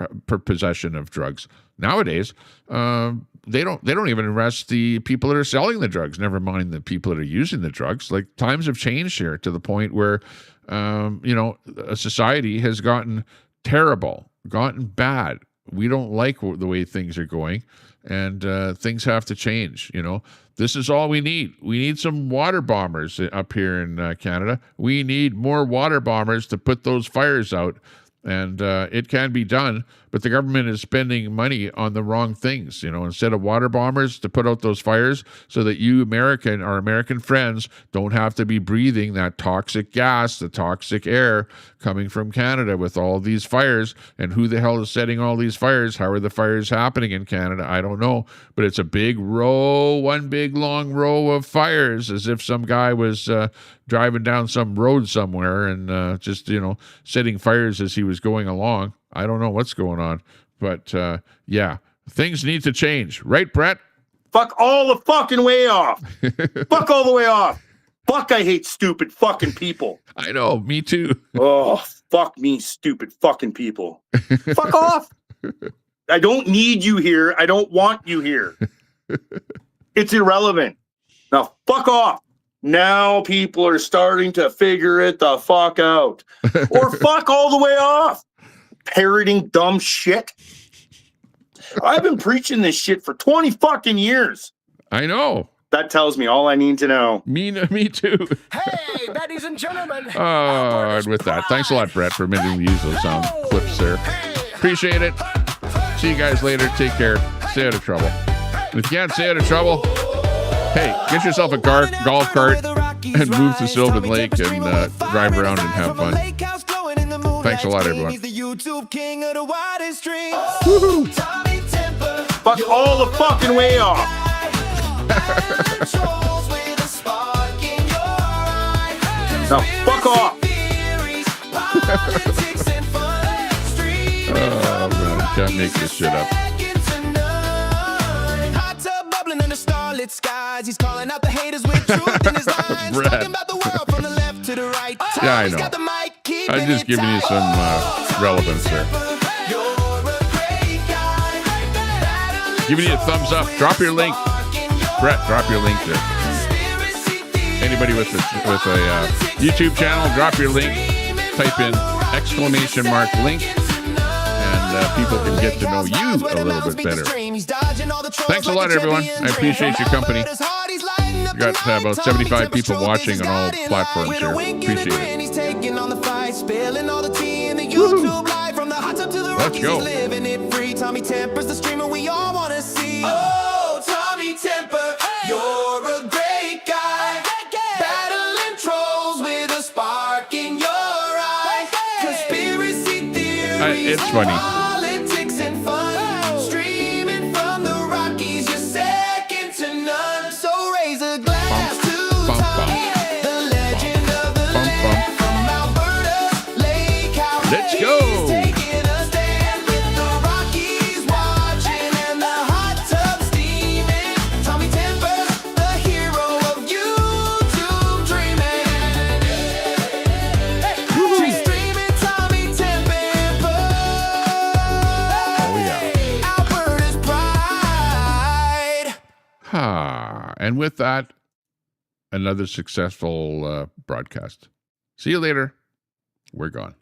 possession of drugs. Nowadays, they don't even arrest the people that are selling the drugs. Never mind the people that are using the drugs. Like, times have changed here to the point where a society has gotten terrible, gotten bad. We don't like the way things are going, and things have to change. This is all we need. We need some water bombers up here in Canada. We need more water bombers to put those fires out. And it can be done, but the government is spending money on the wrong things. Instead of water bombers to put out those fires so that you our American friends don't have to be breathing that toxic gas, the toxic air coming from Canada with all these fires. And who the hell is setting all these fires? How are the fires happening in Canada? I don't know, but it's a big row, one big long row of fires, as if some guy was driving down some road somewhere and just setting fires as he was going along. I don't know what's going on, but yeah, things need to change, right, Brett? Fuck all the fucking way off. Fuck all the way off. Fuck, I hate stupid fucking people. I know, me too. Oh, fuck me, stupid fucking people. Fuck off. I don't need you here. I don't want you here. It's irrelevant. Now, fuck off. Now people are starting to figure it the fuck out. Or fuck all the way off. Parroting dumb shit. I've been preaching this shit for 20 fucking years. I know. That tells me all I need to know. Me too. Hey, ladies and gentlemen. And with that, thanks a lot, Brett, for letting me use those sound clips there. Appreciate it. See you guys later. Take care. Stay out of trouble. And if you can't stay out of trouble, hey, get yourself a golf cart and move to Sylvan Lake and drive around and have fun. Thanks a lot, everyone. Woo-hoo. Fuck all the fucking way off. Now fuck off. Oh, man. Can't make this shit up. Skies. He's calling out the haters with truth in his lines. Talking about the world from the left to the right. Yeah, I know. I'm just giving you some relevance there. Giving you a thumbs up. Drop your link. Brett, drop your link there. Anybody with a YouTube channel, drop your link. Type in !link. And people can get to know you a little bit better. Thanks a lot, everyone. I appreciate your company. We got about 75 people watching on all platforms here. Appreciate it. Woo-hoo. Let's go. Tommy Temper's the streamer we all want to see. Oh, Tommy Temper, you're a great guy. Battling trolls with a spark in your eye. Conspiracy theories. It's funny. Politics and fun. Streaming from the Rockies, you're second to none. So raise a glass to Tommy, the legend of the land from Alberta's lake house. Let's go. Taking a stand with the Rockies watching and the hot tub steaming. Tommy Temper, the hero of YouTube dreaming. She's streaming Tommy Temper. Oh, yeah. Alberta's pride. And with that, another successful broadcast. See you later. We're gone.